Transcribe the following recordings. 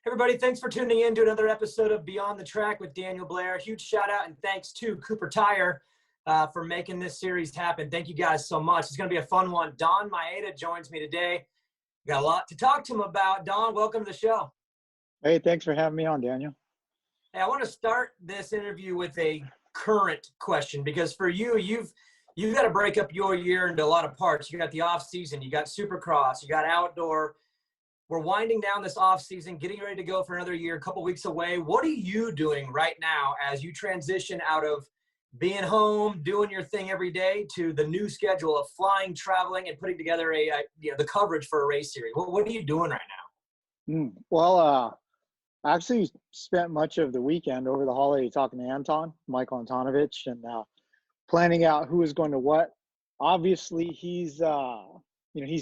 Everybody, thanks for tuning in to another episode of Beyond the Track with Daniel Blair. Huge shout out and thanks to Cooper Tire for making this series happen. Thank you guys so much. It's going to be a fun one. Donn Maeda joins me today. We got a lot to talk to him about. Donn, welcome to the show. Hey, thanks for having me on, Daniel. Hey, I want to start this interview with a current question because for you, you've got to break up your year into a lot of parts. You got the off season, you got Supercross, you got outdoor. We're winding down this off season, getting ready to go for another year, a couple weeks away. What are you doing right now as you transition out of being home, doing your thing every day to the new schedule of flying, traveling, and putting together the coverage for a race series? What are you doing right now? Well, I actually spent much of the weekend over the holiday talking to Michael Antonovich, and planning out who is going to what. Obviously, he's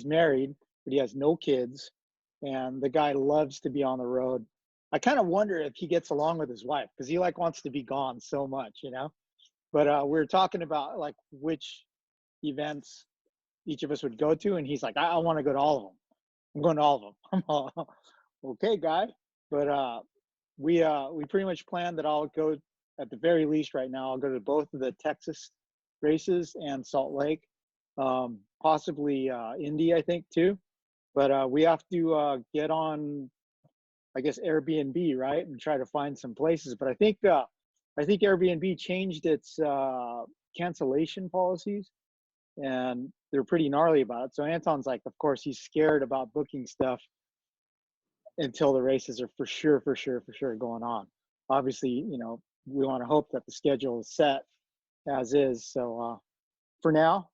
married, but he has no kids. And the guy loves to be on the road. I kind of wonder if he gets along with his wife because he wants to be gone so much, But we were talking about which events each of us would go to, and he's like, I want to go to all of them. I'm going to all of them. I'm all, okay, guy. But we pretty much planned that I'll go at the very least right now. I'll go to both of the Texas races and Salt Lake, possibly Indy, I think too. But we have to get on, I guess, Airbnb, right, and try to find some places. But I think Airbnb changed its cancellation policies, and they're pretty gnarly about it. So Anton's like, of course, he's scared about booking stuff until the races are for sure going on. Obviously, we want to hope that the schedule is set as is. So for now,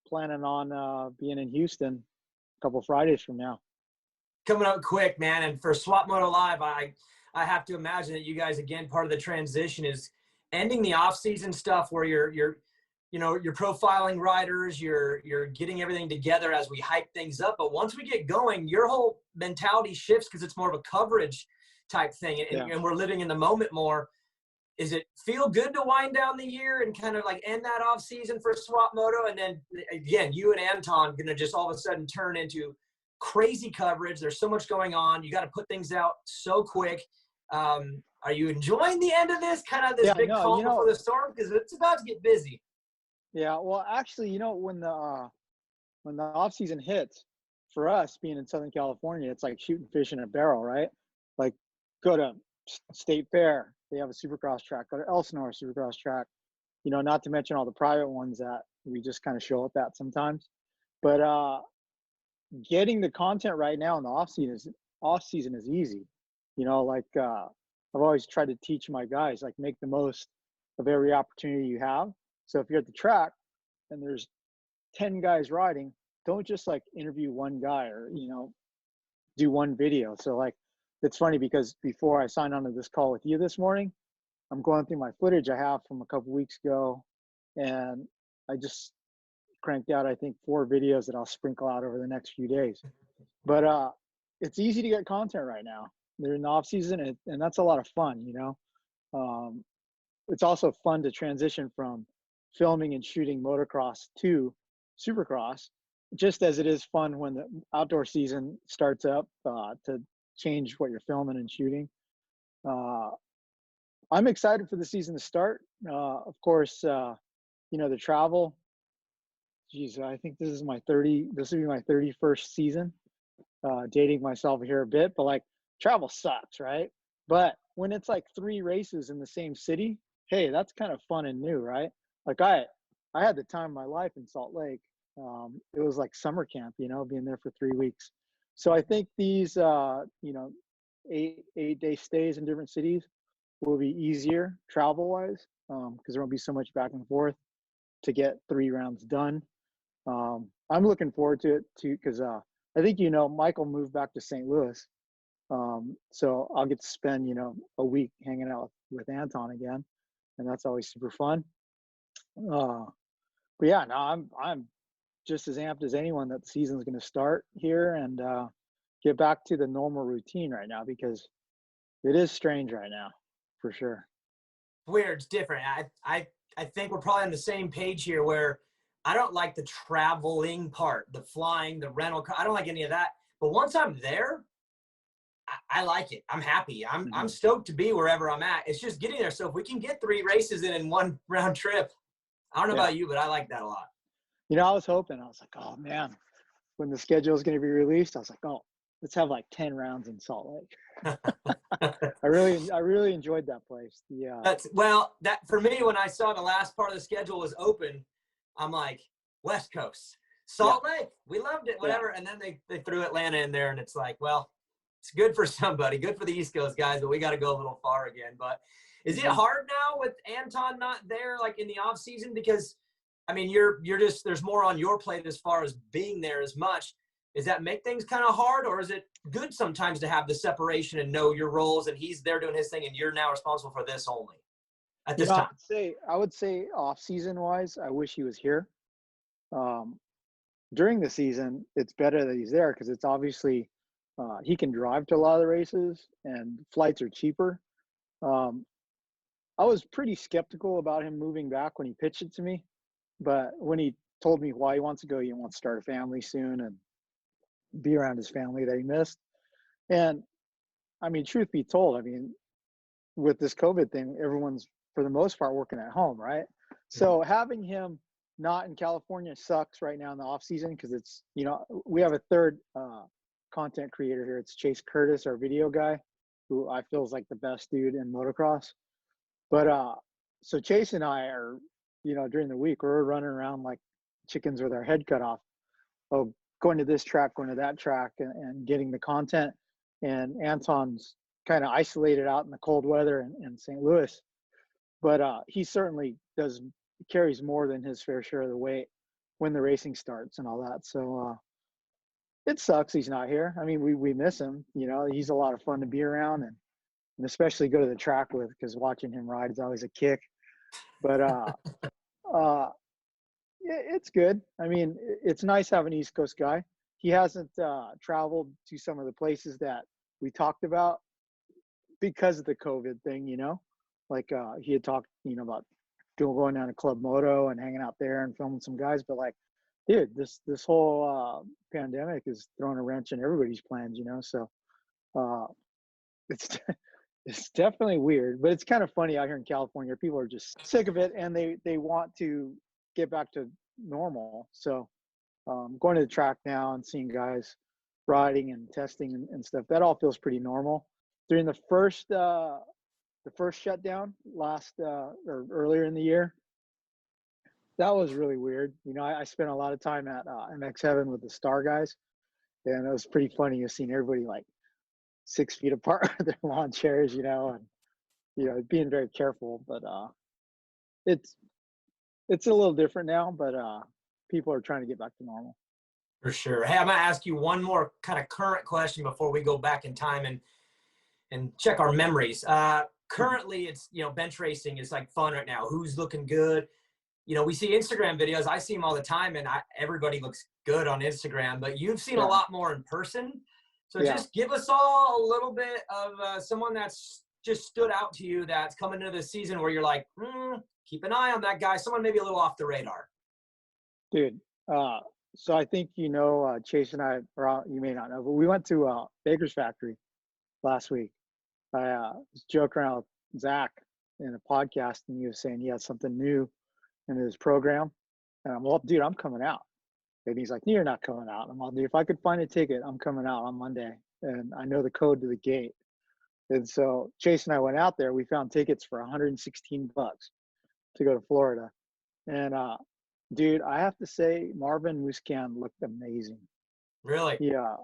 planning on being in Houston a couple Fridays from now. Coming up quick, man. And for Swap Moto Live, I have to imagine that you guys, again, part of the transition is ending the off-season stuff where you're profiling riders, you're getting everything together as we hype things up. But once we get going, your whole mentality shifts because it's more of a coverage type thing, and we're living in the moment more. Is it feel good to wind down the year and kind of end that off season for Swap Moto? And then again, you and Anton going to just all of a sudden turn into crazy coverage. There's so much going on. You got to put things out so quick. Are you enjoying the end of this big calm before the storm? Because it's about to get busy. Yeah. Well, actually, when the off season hits for us being in Southern California, it's like shooting fish in a barrel, right? Like go to State Fair. They have a Supercross track. Go to Elsinore Supercross track. Not to mention all the private ones that we just kind of show up at sometimes. But getting the content right now in the off season is easy. I've always tried to teach my guys, make the most of every opportunity you have. So if you're at the track and there's 10 guys riding, don't just interview one guy or, do one video. So it's funny because before I signed on to this call with you this morning, I'm going through my footage I have from a couple weeks ago, and I just cranked out, I think, 4 videos that I'll sprinkle out over the next few days. But it's easy to get content right now. They're in the off season, and that's a lot of fun, It's also fun to transition from filming and shooting motocross to Supercross, just as it is fun when the outdoor season starts up to change what you're filming and shooting. I'm excited for the season to start. Of course, the travel. Geez, I think this will be my 31st season, dating myself here a bit, but travel sucks, right? But when it's 3 races in the same city, hey, that's kind of fun and new, right? I had the time of my life in Salt Lake. It was like summer camp, being there for 3 weeks. So I think these, 8-day stays in different cities will be easier travel-wise because there won't be so much back and forth to get 3 rounds done. I'm looking forward to it too because I think Michael moved back to St. Louis, so I'll get to spend a week hanging out with Anton again, and that's always super fun. But yeah, no, I'm just as amped as anyone that the season's going to start here and get back to the normal routine right now because it is strange right now, for sure. Weird, it's different. I think we're probably on the same page here where I don't like the traveling part, the flying, the rental car. I don't like any of that. But once I'm there, I like it. I'm happy. I'm Mhm. stoked to be wherever I'm at. It's just getting there. So if we can get 3 races in one round trip, I don't know Yeah. about you, but I like that a lot. I was hoping. I was like, oh man, when the schedule is going to be released, I was like, oh, let's have like 10 rounds in Salt Lake. I really enjoyed that place. Yeah. That for me, when I saw the last part of the schedule was open, I'm like, West Coast, Yeah. Salt Lake, we loved it, Yeah. whatever. And then they threw Atlanta in there, and it's like, well, it's good for somebody, good for the East Coast guys, but we got to go a little far again. But is it Mhm. hard now with Anton not there, like in the off season? Because I mean, you're just there's more on your plate as far as being there as much. Does that make things kind of hard, or is it good sometimes to have the separation and know your roles, and he's there doing his thing, and you're now responsible for this only at this I time? would say off season wise, I wish he was here. Um, During the season, it's better that he's there because it's obviously he can drive to a lot of the races and flights are cheaper. Um, I was pretty skeptical about him moving back when he pitched it to me, but when he told me why he wants to go, he wants to start a family soon and be around his family that he missed. And I mean, truth be told, I mean, with this COVID thing, everyone's for the most part working at home, right? Mhm. So having him not in California sucks right now in the off season because it's we have a third content creator here. It's Chase Curtis, our video guy, who I feel is like the best dude in motocross. But so Chase and I are during the week we're running around like chickens with our head cut off. Oh, going to this track, going to that track, and getting the content. And Anton's kind of isolated out in the cold weather in St. Louis, but he certainly carries more than his fair share of the weight when the racing starts and all that. So it sucks he's not here. I mean, we miss him. He's a lot of fun to be around and especially go to the track with because watching him ride is always a kick. But uh, it's good. I mean, it's nice having an East Coast guy. He hasn't traveled to some of the places that we talked about because of the COVID thing, like he had talked, about going down to Club Moto and hanging out there and filming some guys. But like, dude, this whole pandemic is throwing a wrench in everybody's plans, So uh, it's it's definitely weird, but it's kind of funny out here in California. People are just sick of it and they want to get back to normal. So going to the track now and seeing guys riding and testing and stuff, that all feels pretty normal. During the first shutdown last or earlier in the year, that was really weird. I spent a lot of time at MX Heaven with the Star guys, and it was pretty funny. You've seen everybody like 6 feet apart with their lawn chairs, and being very careful. But it's it's a little different now, but people are trying to get back to normal. For sure. Hey, I'm gonna ask you one more kind of current question before we go back in time and check our memories. Mhm. Currently, it's bench racing is like fun right now. Who's looking good? We see Instagram videos. I see them all the time, and everybody looks good on Instagram. But you've seen a Yeah, lot more in person. So yeah. just give us all a little bit of someone that's just stood out to you that's coming into the season where you're like, keep an eye on that guy. Someone maybe a little off the radar. Dude, uh, so I think Chase and I, or you may not know, but we went to Baker's Factory last week. I was joking around with Zach in a podcast, and he was saying he had something new in his program. And I'm well, dude, I'm coming out. And he's like, no, you're not coming out. I'm all, dude, if I could find a ticket, I'm coming out on Monday. And I know the code to the gate. And so Chase and I went out there. We found tickets for $116 to go to Florida. And dude, I have to say, Marvin Muscan looked amazing. Really? Yeah,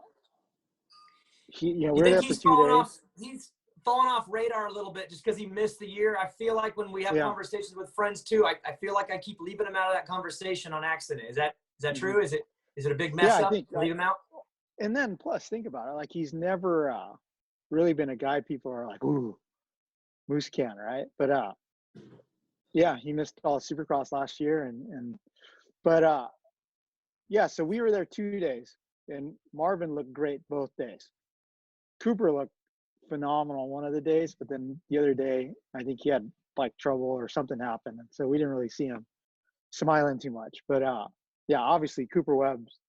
we You were think there for 2 days. he's fallen off radar a little bit just because he missed the year? I feel like when we have Yeah. conversations with friends too, I feel like I keep leaving him out of that conversation on accident. Is that Hmm. true? Is it a big Yeah, mess I up think. to leave him out? And then plus, think about it. Like he's never really been a guy people are like, ooh, Moose can, right? But yeah, he missed all Supercross last year, but yeah. So we were there 2 days, and Marvin looked great both days. Cooper looked phenomenal one of the days, but then the other day, I think he had like trouble or something happened, and so we didn't really see him smiling too much. But yeah, obviously Cooper Webb's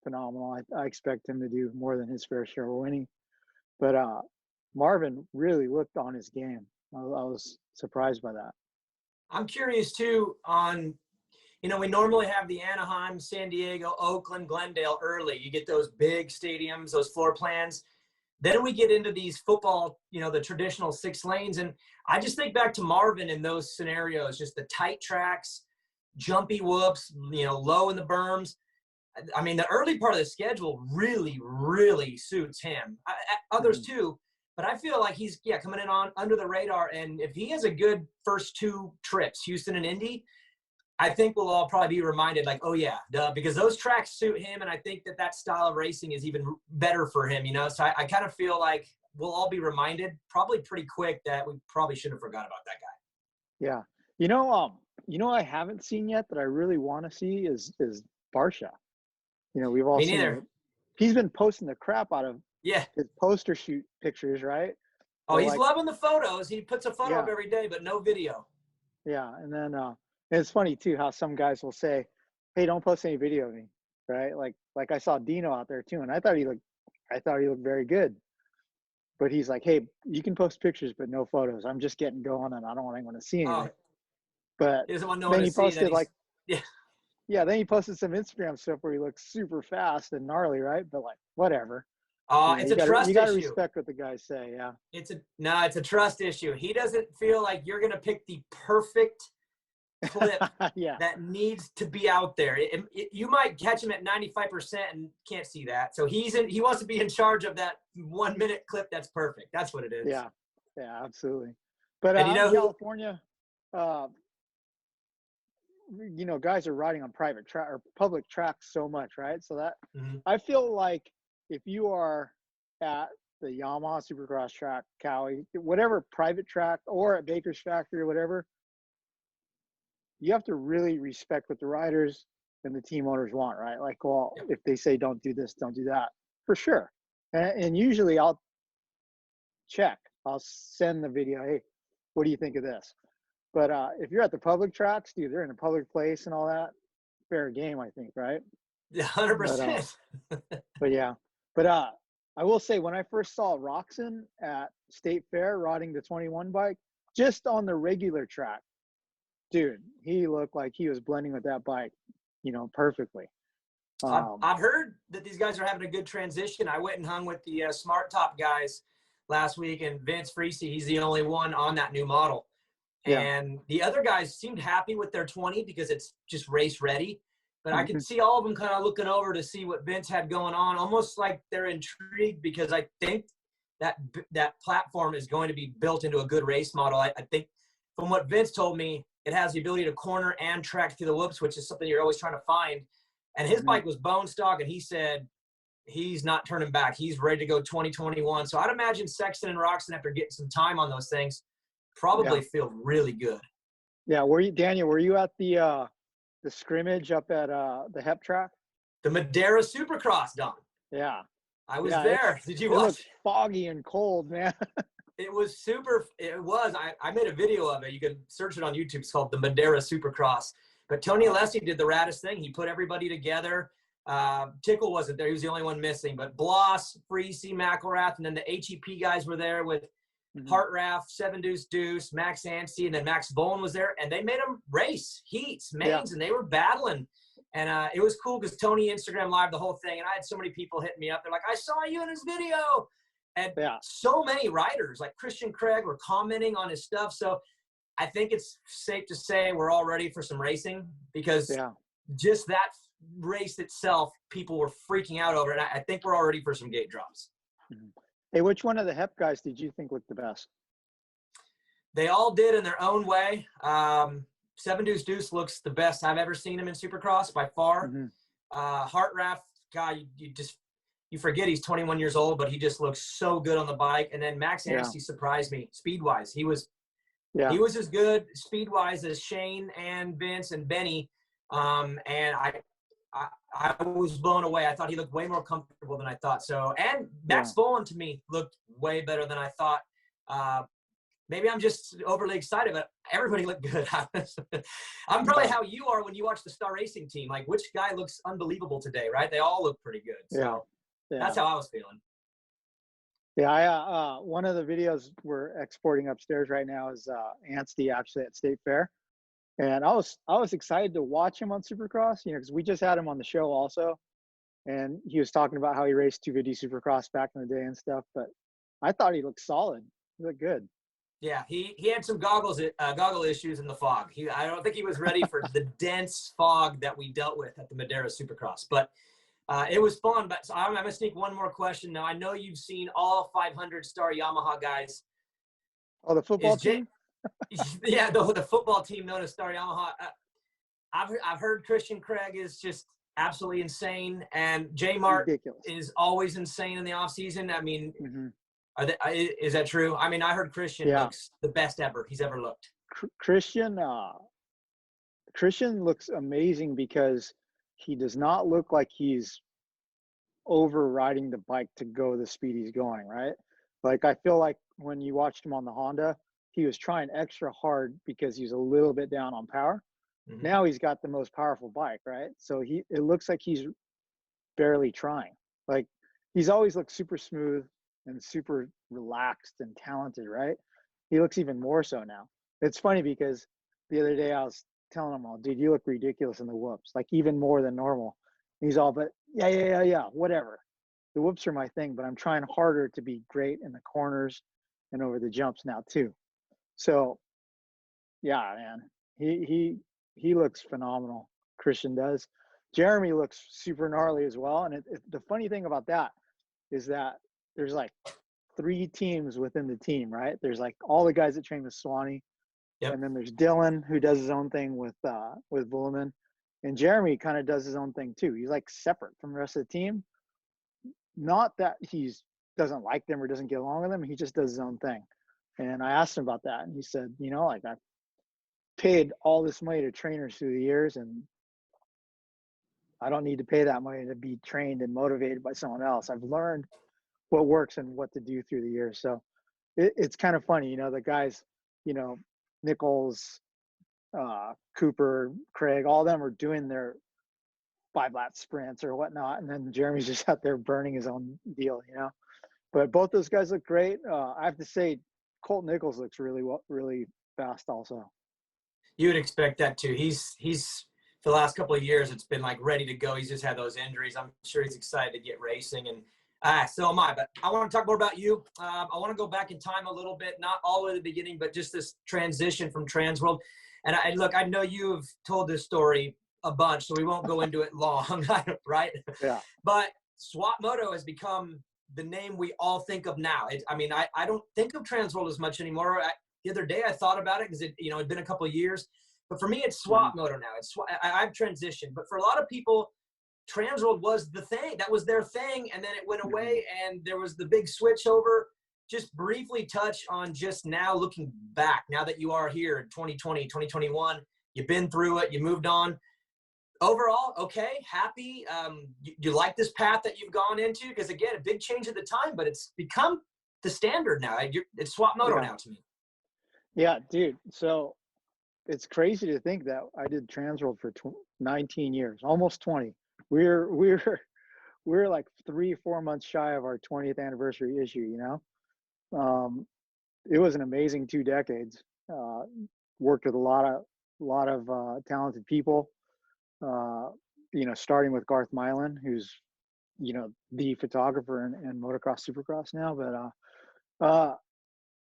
phenomenal. I expect him to do more than his fair share of winning. But Marvin really looked on his game. I was surprised by that. I'm curious too on, we normally have the Anaheim, San Diego, Oakland, Glendale early. You get those big stadiums, those floor plans. Then we get into these football, the traditional 6 lanes. And I just think back to Marvin in those scenarios, just the tight tracks, jumpy whoops, low in the berms. I mean, the early part of the schedule really, really suits him. Others too, but I feel like he's coming in on under the radar. And if he has a good first 2 trips, Houston and Indy, I think we'll all probably be reminded, like, oh yeah, duh, because those tracks suit him, and I think that style of racing is even better for him. So I kind of feel like we'll all be reminded probably pretty quick that we probably shouldn't have forgot about that guy. Yeah, I haven't seen yet that I really want to see is Barsha. We've all Me seen neither. it. He's been posting the crap out of Yeah. his poster shoot pictures, right? Oh, But he's loving the photos. He puts a photo Yeah. up every day, but no video. Yeah, and then it's funny too how some guys will say, "Hey, don't post any video of me," right? Like I saw Dino out there too, and I thought he looked very good. But he's like, "Hey, you can post pictures, but no photos. I'm just getting going, and I don't want anyone to see anything." But He doesn't want no one then to he see posted that yeah, then he posted some Instagram stuff where he looks super fast and gnarly, right? But like, whatever. It's a trust you gotta issue. respect what the guys say. Yeah. It's a trust issue. He doesn't feel like you're going to pick the perfect clip Yeah. that needs to be out there. You might catch him at 95% and can't see that. So he wants to be in charge of that 1 minute clip that's perfect. That's what it is. Yeah. Yeah, absolutely. But And in California, guys are riding on private track or public tracks so much, right? So that I feel like if you are at the Yamaha Supercross track, Cowie, whatever private track, or at Baker's Factory or whatever, you have to really respect what the riders and the team owners want, right? Like, well, if they say don't do this, don't do that, for sure. And usually I'll send the video. Hey, what do you think of this? But if you're at the public tracks, dude, they're in a public place and all that. Fair game, I think, right? 100%. But yeah. But I will say, when I first saw Roxon at State Fair riding the 21 bike, just on the regular track, dude, he looked like he was blending with that bike, perfectly. I've heard that these guys are having a good transition. I went and hung with the Smart Top guys last week, and Vince Freese, he's the only one on that new model. Yeah. And the other guys seemed happy with their 20 because it's just race ready. But I could see all of them kind of looking over to see what Vince had going on, almost like they're intrigued, because I think that platform is going to be built into a good race model. I think from what Vince told me, it has the ability to corner and track through the whoops, which is something you're always trying to find. And his bike was bone stock, and he said he's not turning back. He's ready to go 2021. So I'd imagine Sexton and Roxon, after getting some time on those things, probably feel really good. Yeah. Daniel, were you at the scrimmage up at the HEP track? The Madeira Supercross, Don. Yeah. I was there. Did you watch? It looked foggy and cold, man. It was super. It was. I made a video of it. You can search it on YouTube. It's called the Madeira Supercross. But Tony Alessi did the raddest thing. He put everybody together. Tickle wasn't there. He was the only one missing. But Bloss, Freese, McElrath, and then the HEP guys were there with Hartraff, Seven Deuce Deuce, Max Anstey, and then Max Bowen was there. And they made them race, heats, mains, and they were battling. And it was cool because Tony Instagram live the whole thing. And I had so many people hitting me up. They're like, I saw you in his video. And so many riders, like Christian Craig, were commenting on his stuff. So I think it's safe to say we're all ready for some racing, because just that race itself, people were freaking out over it. I think we're all ready for some gate drops. Hey, which one of the HEP guys did you think looked the best? They all did in their own way. Seven Deuce Deuce looks the best I've ever seen him in Supercross by far. Hartraff, God, you forget he's 21 years old, but he just looks so good on the bike. And then Max Anstey surprised me speed-wise. He was as good speed-wise as Shane and Vince and Benny. And I was blown away. I thought he looked way more comfortable than I thought. So, and Max Bowen to me looked way better than I thought. Maybe I'm just overly excited, but everybody looked good. I'm probably how you are when you watch the Star Racing team. Like, which guy looks unbelievable today, right? They all look pretty good. So that's how I was feeling. Yeah, one of the videos we're exporting upstairs right now is Anstey actually at State Fair, and I was excited to watch him on Supercross, because we just had him on the show also, and he was talking about how he raced 250 Supercross back in the day and stuff. But I thought he looked solid. He looked good. Yeah, he had some goggle issues in the fog. I don't think he was ready for the dense fog that we dealt with at the Madera Supercross. But it was fun. But so I'm gonna sneak one more question. Now I know you've seen all 500 star Yamaha guys. Oh, the football team? Yeah, the football team known as Star Yamaha. I've heard Christian Craig is just absolutely insane, and J Mart Ridiculous. is always insane in the off season. I mean, Hmm. is that true? I mean, I heard Christian Yeah, looks the best he's ever looked. Christian. Christian looks amazing because he does not look like he's overriding the bike to go the speed he's going, right? Like I feel like when you watched him on the Honda, he was trying extra hard because he's a little bit down on power. Mhm. Now he's got the most powerful bike, right? So it looks like he's barely trying. Like he's always looked super smooth and super relaxed and talented, right? He looks even more so now. It's funny because the other day I was telling him, "Oh, dude, you look ridiculous in the whoops, like even more than normal." He's all, "But yeah, whatever. The whoops are my thing, but I'm trying harder to be great in the corners and over the jumps now too." So yeah, man, he looks phenomenal. Christian does. Jeremy looks super gnarly as well. And the funny thing about that is that there's like three teams within the team, right? There's like all the guys that train with Swanee, Yep. and then there's Dylan who does his own thing with Bulleman, and Jeremy kind of does his own thing too. He's like separate from the rest of the team. Not that he's doesn't like them or doesn't get along with them. He just does his own thing. And I asked him about that, and he said, like I paid all this money to trainers through the years, and I don't need to pay that money to be trained and motivated by someone else. I've learned what works and what to do through the years. So it's kind of funny, the guys, you know, Nichols, Cooper, Craig, all of them are doing their 5 lap sprints or whatnot. And then Jeremy's just out there burning his own deal. But both those guys look great. I have to say, Colt Nichols looks really fast also. You would expect that too. He's for the last couple of years, it's been like ready to go. He's just had those injuries. I'm sure he's excited to get racing, and so am I. But I want to talk more about you. I want to go back in time a little bit, not all the way to the beginning, but just this transition from Transworld. And I know you have told this story a bunch, so we won't go into it long, right? Yeah. But Swap Moto has become the name we all think of now. I don't think of Transworld as much anymore. The other day I thought about it because it'd been a couple of years. But for me, it's Swap Moto now. I've transitioned. But for a lot of people, Transworld was the thing. That was their thing. And then it went away, and there was the big switch over. Just briefly touch on just now looking back, now that you are here in 2020, 2021, you've been through it, you moved on. Overall, okay, happy. You like this path that you've gone into? Because again, a big change at the time, but it's become the standard now. It's Swap Moto now to me. Yeah, dude. So it's crazy to think that I did Transworld for 19 years, almost 20. We're like 3-4 months shy of our 20th anniversary issue. It was an amazing 2 decades. Worked with a lot of talented people. Starting with Garth Milan, who's the photographer and motocross supercross now. But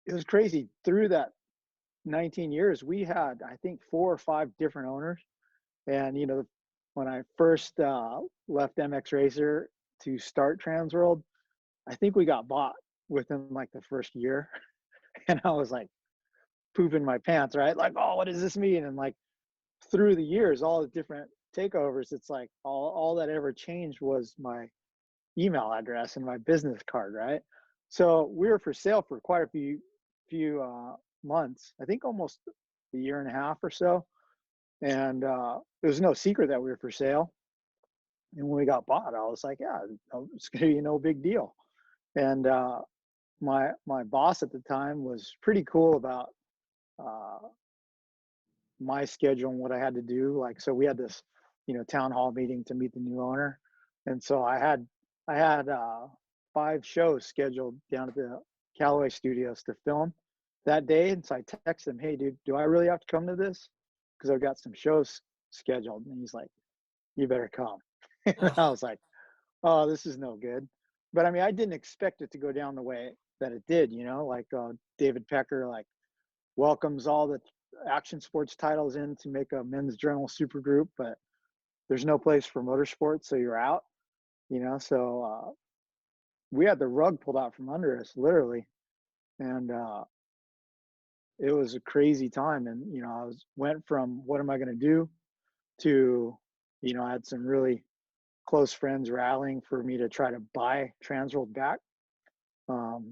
it was crazy. Through that 19 years, we had, I think, 4 or 5 different owners. And, when I first left MX Racer to start Transworld, I think we got bought within like the first year. And I was like pooping my pants, right? Like, oh, what does this mean? And like through the years, all the different takeovers, it's like all that ever changed was my email address and my business card, right? So we were for sale for quite a few months, I think almost a year and a half or so. And it was no secret that we were for sale. And when we got bought, I was like, yeah, it's gonna be no big deal. And my boss at the time was pretty cool about my schedule and what I had to do. Like, so we had this, town hall meeting to meet the new owner. And so I had 5 shows scheduled down at the Callaway Studios to film that day. And so I texted him, hey, dude, do I really have to come to this? Because I've got some shows scheduled. And he's like, you better come. And I was like, oh, this is no good. But I mean, I didn't expect it to go down the way that it did, you know, like David Pecker, like welcomes all the action sports titles in to make a men's journal super group, but there's no place for motorsports. So you're out, you know? So we had the rug pulled out from under us, literally. And it was a crazy time. And, you know, went from what am I going to do to, you know, I had some really close friends rallying for me to try to buy Transworld back.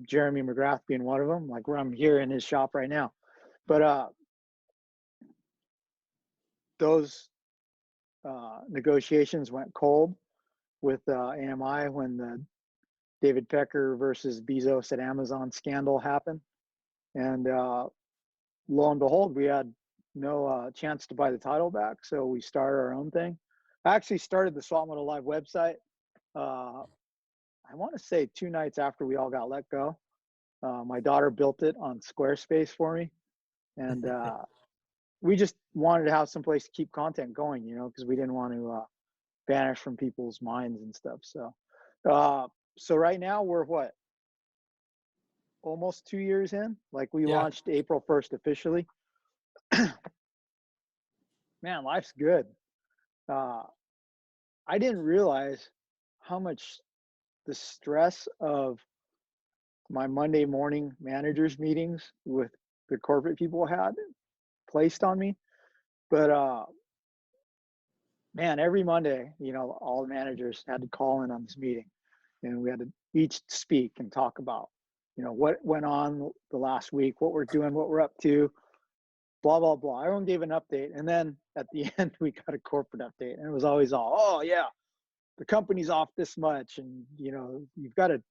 Jeremy McGrath being one of them, like where I'm here in his shop right now. But those negotiations went cold with AMI when the David Pecker versus Bezos at Amazon scandal happened. And lo and behold, we had no chance to buy the title back. So we started our own thing. I actually started the Swap Moto Live website, I want to say 2 nights after we all got let go. My daughter built it on Squarespace for me. And we just wanted to have some place to keep content going, you know, because we didn't want to vanish from people's minds and stuff. So, so right now we're what? Almost 2 years in. Like we launched April 1st officially. Man, life's good. I didn't realize how much the stress of my Monday morning managers meetings with the corporate people had placed on me. But man, every Monday, you know, all the managers had to call in on this meeting, and we had to each speak and talk about, you know, what went on the last week, what we're doing, what we're up to, blah, blah, blah. Everyone gave an update. And then at the end, we got a corporate update. And it was always all, oh, yeah, the company's off this much. And, you know, you've got to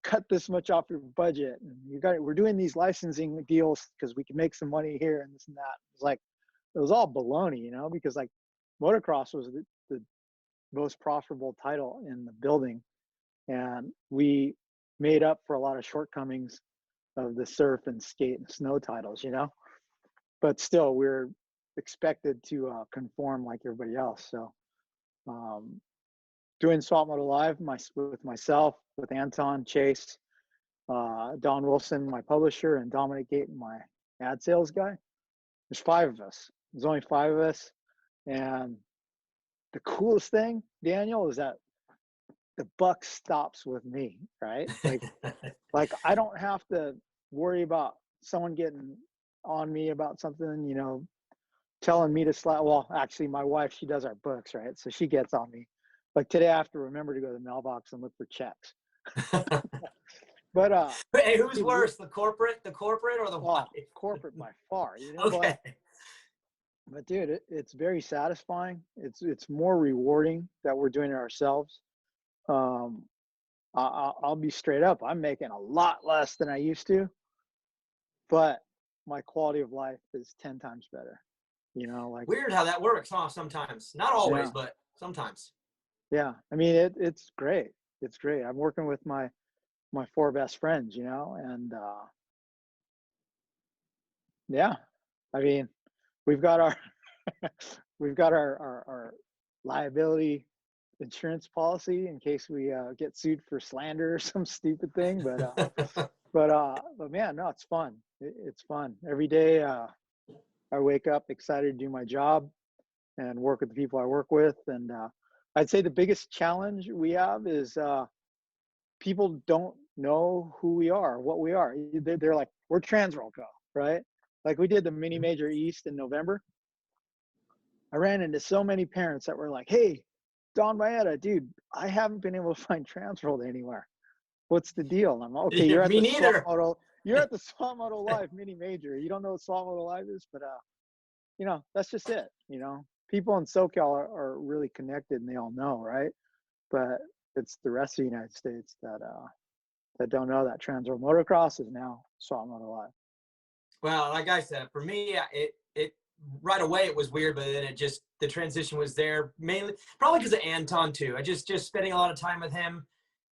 cut this much off your budget. And we're doing these licensing deals because we can make some money here and this and that. It's like, it was all baloney, you know, because like motocross was the most profitable title in the building. And we made up for a lot of shortcomings of the surf and skate and snow titles, you know, but still we're expected to conform like everybody else. So doing Swap Moto Live with myself, with Anton, Chase, Don Wilson, my publisher, and Dominic Gayton, my ad sales guy. There's 5 of us. There's only 5 of us. And the coolest thing, Daniel, is that the buck stops with me, right? Like I don't have to worry about someone getting on me about something, you know, telling me to slap. Well, actually, my wife, she does our books, right? So she gets on me. Like today, I have to remember to go to the mailbox and look for checks. But hey, who's worse, the corporate or the wife? Corporate by far, you know. Okay. But dude, it's very satisfying. It's more rewarding that we're doing it ourselves. I'll be straight up. I'm making a lot less than I used to, but my quality of life is 10 times better. You know, like weird how that works, huh? Sometimes, not always, but sometimes. Yeah, I mean it's great. It's great. I'm working with my 4 best friends, you know, and yeah, I mean we've got our our liability insurance policy in case we get sued for slander or some stupid thing. But man, no, it's fun. It's fun every day. I wake up excited to do my job and work with the people I work with. And I'd say the biggest challenge we have is people don't know who we are, what we are. They're like, we're Transworld Co, right? Like we did the Mini Major East in November. I ran into so many parents that were like, hey, Donn Maeda, dude, I haven't been able to find Transworld anywhere. What's the deal? And I'm like, okay, you're at the Swap Moto Live Mini Major. You don't know what Swap Moto Live is, but you know, that's just it. You know, people in SoCal are really connected and they all know, right? But it's the rest of the United States that don't know that Transworld Motocross is now Swap Moto Live. Well, like I said, for me, it right away it was weird, but then the transition was there mainly probably because of Anton too. I just spending a lot of time with him.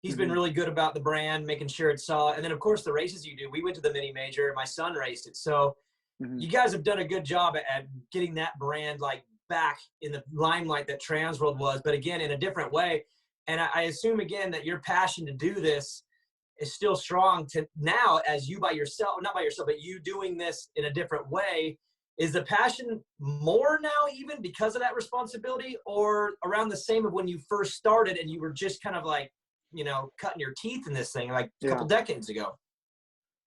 He's been really good about the brand, making sure it's solid. And then, of course, the races you do. We went to the mini major. My son raced it. So you guys have done a good job at getting that brand like back in the limelight that Transworld was, but again, in a different way. And I assume, again, that your passion to do this is still strong to now as you by yourself, not by yourself, but you doing this in a different way. Is the passion more now even because of that responsibility, or around the same of when you first started and you were just kind of like, you know, cutting your teeth in this thing like a couple decades ago?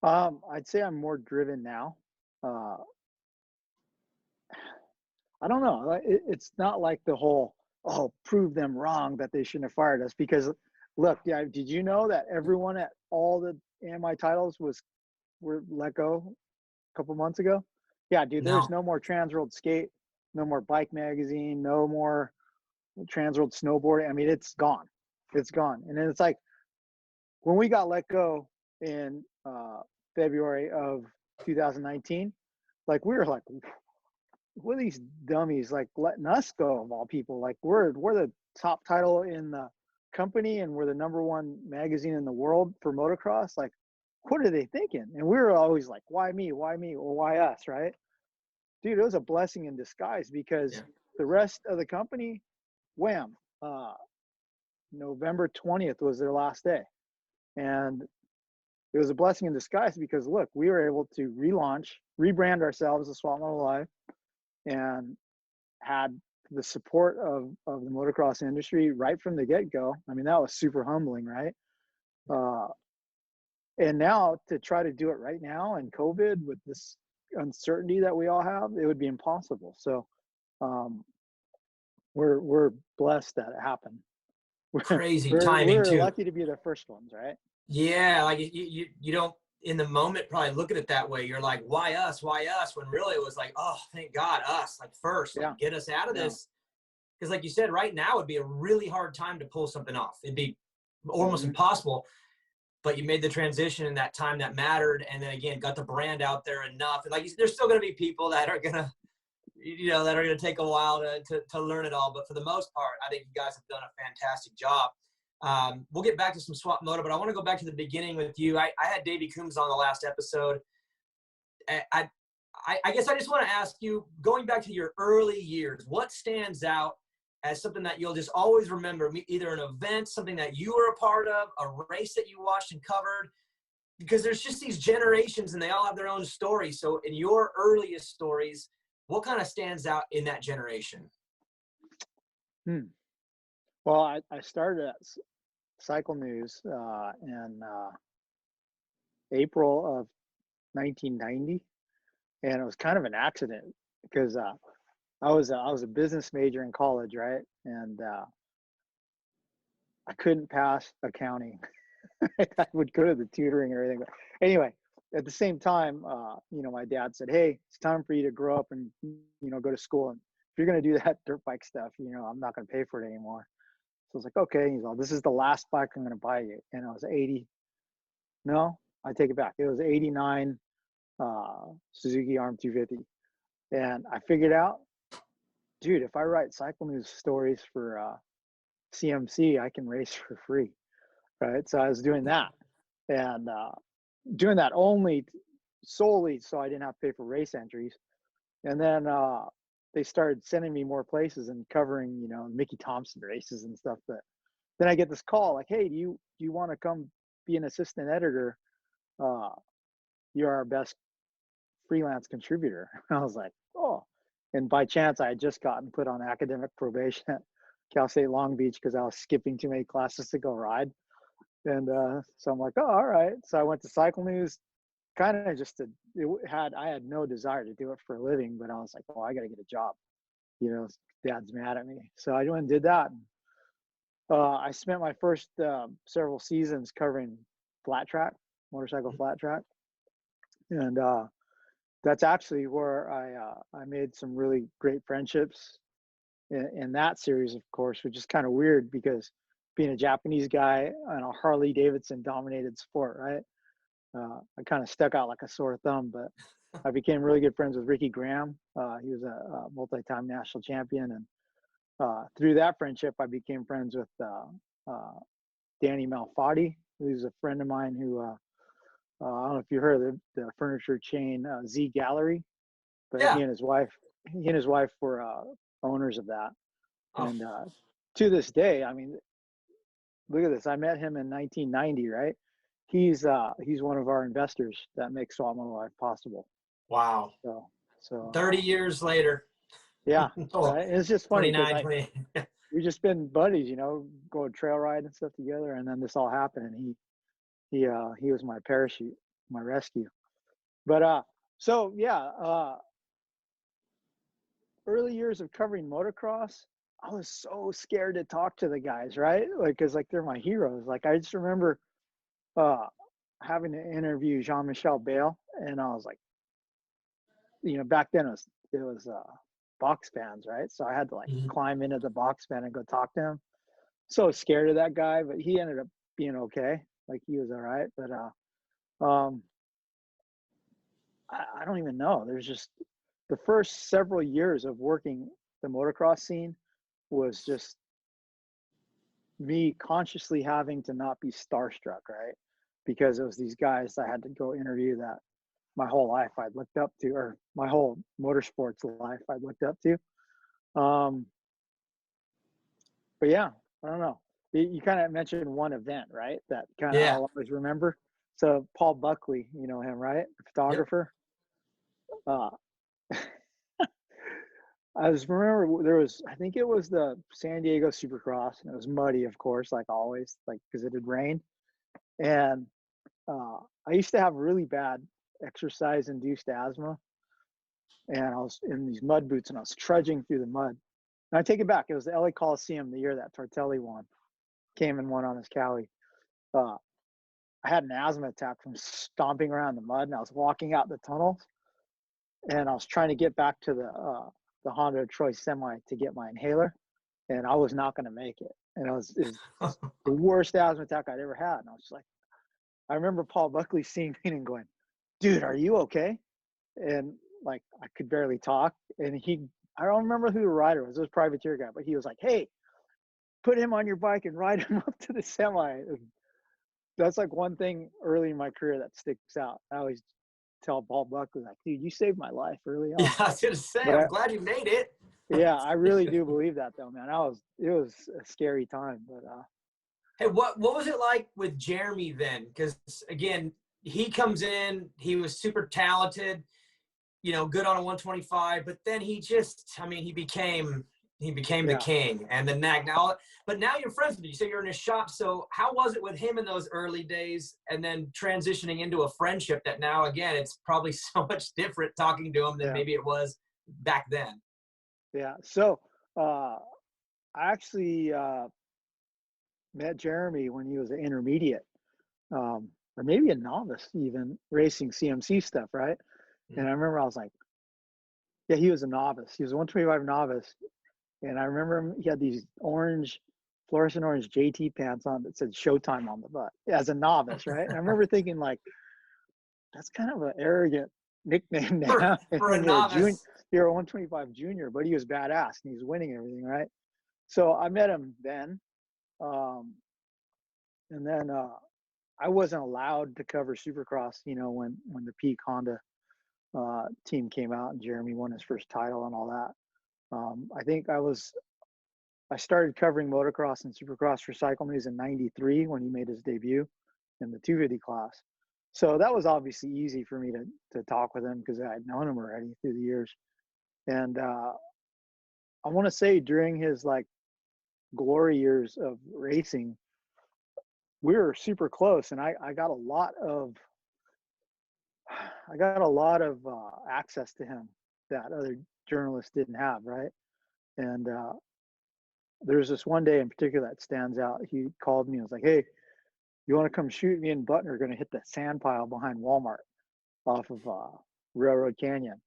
I'd say I'm more driven now. I don't know. It's not like the whole, oh, prove them wrong that they shouldn't have fired us. Because, look, yeah, did you know that everyone at all the AMI titles were let go a couple months ago? Yeah, dude, there's no more Transworld Skate, no more Bike Magazine, no more Transworld Snowboarding. I mean, it's gone. It's gone. And then it's like, when we got let go in February of 2019, like we were like, what are these dummies like letting us go of all people? Like we're the top title in the company and we're the #1 magazine in the world for motocross. Like, what are they thinking? And we were always like, why me, or why us, right? Dude, it was a blessing in disguise because the rest of the company, wham, November 20th was their last day. And it was a blessing in disguise because look, we were able to rebrand ourselves as Swap Moto Live, and had the support of the motocross industry right from the get-go. I mean, that was super humbling, right? And now to try to do it right now in COVID with this uncertainty that we all have, it would be impossible. So we're blessed that it happened. Crazy timing we're too. lucky to be the first ones, right? Yeah, like you don't in the moment probably look at it that way. You're like, why us? Why us? When really it was like, oh, thank God, us, like first, like get us out of this. Because like you said, right now would be a really hard time to pull something off. It'd be almost impossible. But you made the transition in that time that mattered, and then again got the brand out there enough. And like there's still going to be people that are gonna, you know, that are going to take a while to learn it all. But for the most part, I think you guys have done a fantastic job. We'll get back to some Swap Moto, but I want to go back to the beginning with you. I had Davey Coombs on the last episode. I guess I just want to ask you, going back to your early years, what stands out as something that you'll just always remember, either an event, something that you were a part of, a race that you watched and covered? Because there's just these generations and they all have their own stories. So in your earliest stories, what kind of stands out in that generation? Well, I started at Cycle News in April of 1990, and it was kind of an accident because I was a business major in college, right? And I couldn't pass accounting. I would go to the tutoring and everything. But anyway, at the same time, you know, my dad said, "Hey, it's time for you to grow up and, you know, go to school. And if you're going to do that dirt bike stuff, you know, I'm not going to pay for it anymore." So I was like, "Okay." He's like, "This is the last bike I'm going to buy you." And I was 80. No, I take it back. It was 89 Suzuki Arm 250. And I figured out, dude, if I write Cycle News stories for CMC, I can race for free, right? So I was doing that, and doing that solely so I didn't have to pay for race entries. And then they started sending me more places and covering, you know, Mickey Thompson races and stuff. But then I get this call like, "Hey, do you want to come be an assistant editor? You're our best freelance contributor." I was like, "Oh." And by chance, I had just gotten put on academic probation at Cal State Long Beach because I was skipping too many classes to go ride. And so I'm like, "Oh, all right." So I went to Cycle News, kind of just I had no desire to do it for a living, but I was like, "Oh, I got to get a job." You know, Dad's mad at me. So I went and did that. I spent my first several seasons covering flat track, motorcycle flat track. And that's actually where I made some really great friendships in that series, of course, which is kind of weird because being a Japanese guy on a Harley Davidson dominated sport, right? I kind of stuck out like a sore thumb, but I became really good friends with Ricky Graham. He was a multi-time national champion. And through that friendship, I became friends with Danny Malfatti, who's a friend of mine who, I don't know if you heard of the furniture chain Z Gallery, but Yeah. he and his wife were owners of that. Oh, And to this day, I mean, look at this. I met him in 1990, right? He's one of our investors that makes Swap Moto Live possible. wow. So 30 years later. yeah, Oh, right. And it's just funny because 29, 20. we've just been buddies, going trail ride and stuff together, and then this all happened, and he was my parachute, my rescue. But so yeah, early years of covering motocross, I was so scared to talk to the guys, right? Like, cause like they're my heroes. Like I just remember uh having to interview Jean-Michel Bale, and I was like, back then it was box fans, right? So I had to like Mhm. climb into the box fan and go talk to him. So scared of that guy, but he ended up being okay. Like he was all right. But I don't even know. There's just the first several years of working the motocross scene was just me consciously having to not be starstruck, right? Because it was these guys I had to go interview that my whole life I'd looked up to, or my whole motorsports life I'd looked up to. Um, but yeah, I don't know. You kind of mentioned one event, right? That kind of Yeah. I'll always remember. So Paul Buckley, you know him, right? The Yep. photographer. Uh, I just remember there was, I think it was the San Diego Supercross, and it was muddy, of course, like always, like because it had rained. And I used to have really bad exercise-induced asthma, and I was in these mud boots, and I was trudging through the mud. And I take it back; it was the LA Coliseum the year that Tortelli won, came and won on his Cali. Uh, I had an asthma attack from stomping around the mud, and I was walking out the tunnels, and I was trying to get back to the Honda Troy Semi to get my inhaler, and I was not going to make it. And it was the worst asthma attack I'd ever had. And I was just like, I remember Paul Buckley seeing me and going, "Dude, are you okay?" And like I could barely talk. And I don't remember who the rider was. It was a privateer guy, but he was like, "Hey, put him on your bike and ride him up to the semi." And that's like one thing early in my career that sticks out. I always tell Paul Buckley, like, "Dude, you saved my life early Yeah, on." I was gonna say, But I'm glad you made it. yeah, I really do believe that though, man. It was a scary time, but Hey, what was it like with Jeremy then? Because again, he comes in, he was super talented, good on a 125, but then he became the yeah. king and the nag. Now, but now you're friends with him. You say you're in his shop. So how was it with him in those early days, and then transitioning into a friendship that now again it's probably so much different talking to him than Yeah. maybe it was back then. Yeah. So I actually met Jeremy when he was an intermediate, or maybe a novice, even racing CMC stuff, right? And I remember I was like, yeah, he was a novice. He was a 125 novice. And I remember he had these fluorescent orange JT pants on that said Showtime on the butt as a novice, right? And I remember thinking, like, that's kind of an arrogant nickname for, now. for a When you're a junior, novice. you're a 125 junior, but he was badass and he was winning everything, right? So I met him then. Um, and then I wasn't allowed to cover Supercross, when the Peak Honda team came out and Jeremy won his first title and all that. I think I started covering motocross and Supercross for Cycle News in '93 when he made his debut in the 250 class. So that was obviously easy for me to talk with him because I had known him already through the years. And I want to say during his like glory years of racing, we were super close, and I got a lot of access to him that other journalists didn't have, right? And there's this one day in particular that stands out. He called me and was like, "Hey, you want to come shoot? Me and Button are going to hit that sand pile behind Walmart off of Railroad Canyon."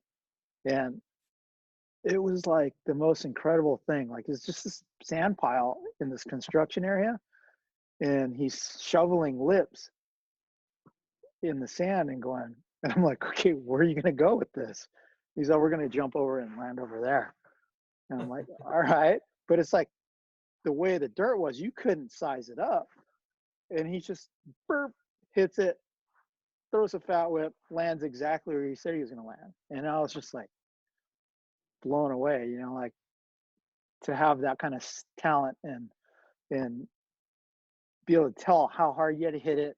And it was like the most incredible thing. Like it's just this sand pile in this construction area, and he's shoveling lips in the sand and going, and I'm like, "Okay, where are you going to go with this?" He's like, "We're going to jump over and land over there." And I'm like, "All right." But it's like the way the dirt was, you couldn't size it up. and he just burp, hits it, throws a fat whip, lands exactly where he said he was going to land. And I was just like blown away, you know, like to have that kind of talent and be able to tell how hard you had to hit it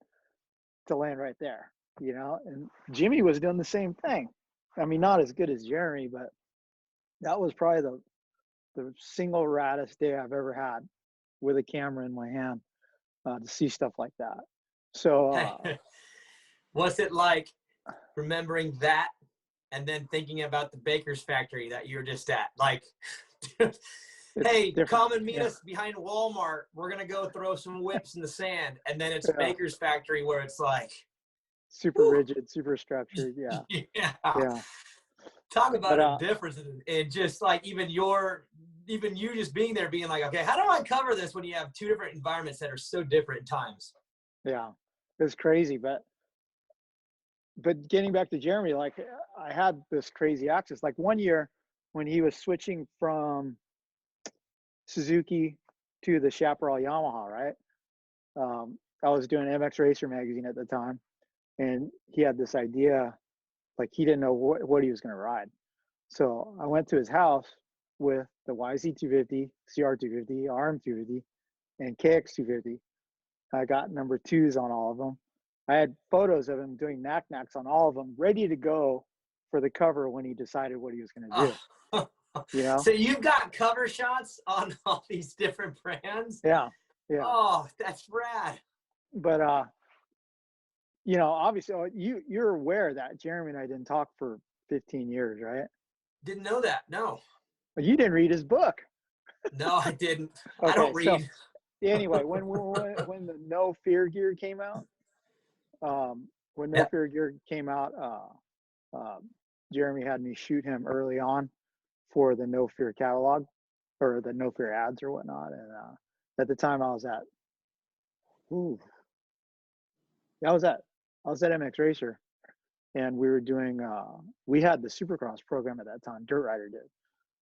to land right there, you know. And Jimmy was doing the same thing. I mean, not as good as Jeremy, but that was probably the single raddest day I've ever had with a camera in my hand to see stuff like that. So what's it like remembering that and then thinking about the baker's factory that you were just at? Like, hey, different. come and meet Yeah. us behind Walmart. We're going to go throw some whips in the sand. And then it's Yeah. baker's factory where it's like, Super rigid, super structured. Yeah. yeah. Yeah. Talk about But a difference in just like even you just being there being like, okay, how do I cover this when you have two different environments that are so different at times? yeah, it's crazy. But getting back to Jeremy, like I had this crazy access. Like one year when he was switching from Suzuki to the Chaparral Yamaha, right? I was doing MX Racer magazine at the time, and he had this idea, like he didn't know what he was going to ride. So I went to his house with the YZ250, CR250, RM250, and KX250. I got number twos on all of them. I had photos of him doing knack-knacks on all of them, ready to go for the cover when he decided what he was going to do. You know? So you've got cover shots on all these different brands? Yeah. Yeah. Oh, that's rad. But you know, obviously you're aware that Jeremy and I didn't talk for 15 years, right? Didn't know that. No. But you didn't read his book. No, I didn't. Okay, I don't read. So anyway, when the No Fear gear came out, when No Fear gear came out, Jeremy had me shoot him early on for the No Fear catalog or the No Fear ads or whatnot. And at the time I was at MX Racer, and we were doing we had the Supercross program at that time, Dirt Rider did.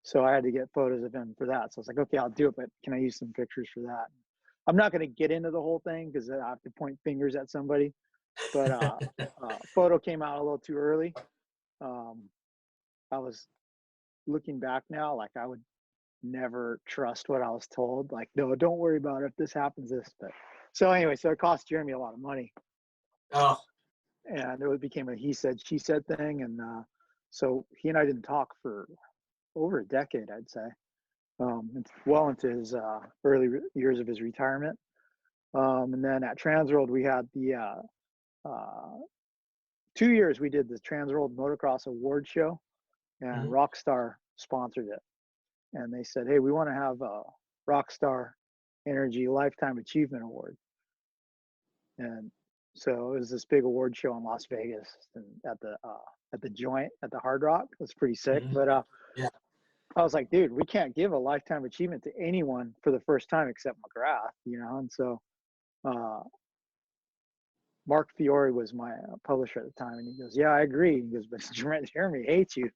So I had to get photos of him for that. So I was like, okay, I'll do it, but can I use some pictures for that? I'm not going to get into the whole thing because I have to point fingers at somebody. But photo came out a little too early. I was looking back now, like I would never trust what I was told. Like, no, don't worry about it. If this happens, this. But so anyway, so it cost Jeremy a lot of money. Oh. And it became a he said, she said thing. And so he and I didn't talk for over a decade, I'd say. Well into his early years of his retirement. And then at Transworld, we had the 2 years we did the Transworld Motocross Award Show, and Rockstar sponsored it. And they said, hey, we want to have a Rockstar Energy Lifetime Achievement Award. And so it was this big award show in Las Vegas and at the Joint at the Hard Rock. It was pretty sick. But yeah. I was like, dude, we can't give a lifetime achievement to anyone for the first time except McGrath, you know? And so Mark Fiore was my publisher at the time, and he goes, yeah, I agree. He goes, but Jeremy hates you.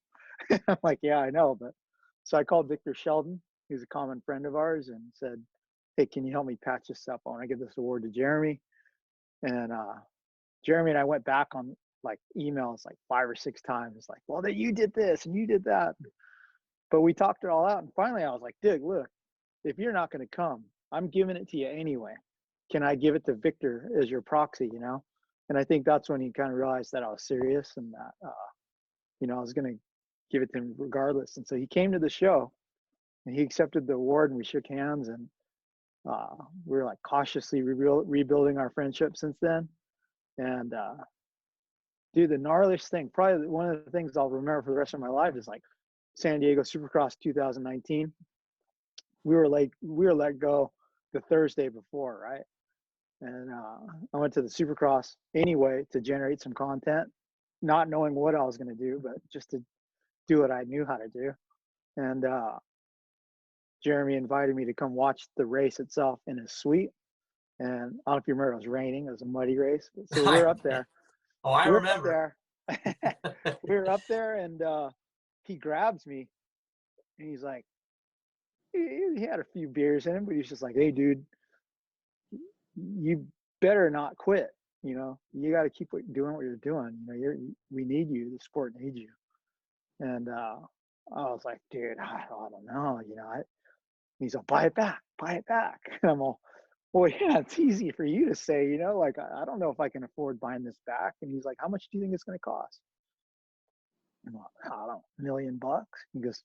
I'm like, yeah, I know. But so I called Victor Sheldon, who's a common friend of ours, and said, hey, can you help me patch this up? I want to give this award to Jeremy. And Jeremy and I went back on like emails like 5 or 6 times. Like, well, then you did this and you did that. But we talked it all out. And finally I was like, dude, look, if you're not going to come, I'm giving it to you anyway. Can I give it to Victor as your proxy, you know? And I think that's when he kind of realized that I was serious and that, you know, I was going to give it to him regardless. And so he came to the show and he accepted the award and we shook hands, and we were like cautiously rebuilding our friendship since then. And dude, the gnarliest thing, probably one of the things I'll remember for the rest of my life is like San Diego Supercross 2019. We were let go the Thursday before, right? And I went to the Supercross anyway to generate some content, not knowing what I was going to do, but just to do what I knew how to do. And Jeremy invited me to come watch the race itself in his suite. And I don't know if you remember, it was raining. It was a muddy race. So we were up there. Oh, I remember. We were up there, and he grabs me, and he's like, he had a few beers in him, but he's just like, hey, dude, you better not quit. You got to keep doing what you're doing. We need you. The sport needs you. And I was like, dude, I don't know. He's like, buy it back, buy it back. And I'm all, well, yeah, it's easy for you to say, like, I don't know if I can afford buying this back. And he's like, how much do you think it's going to cost? I'm like, I don't know, $1 million. He goes,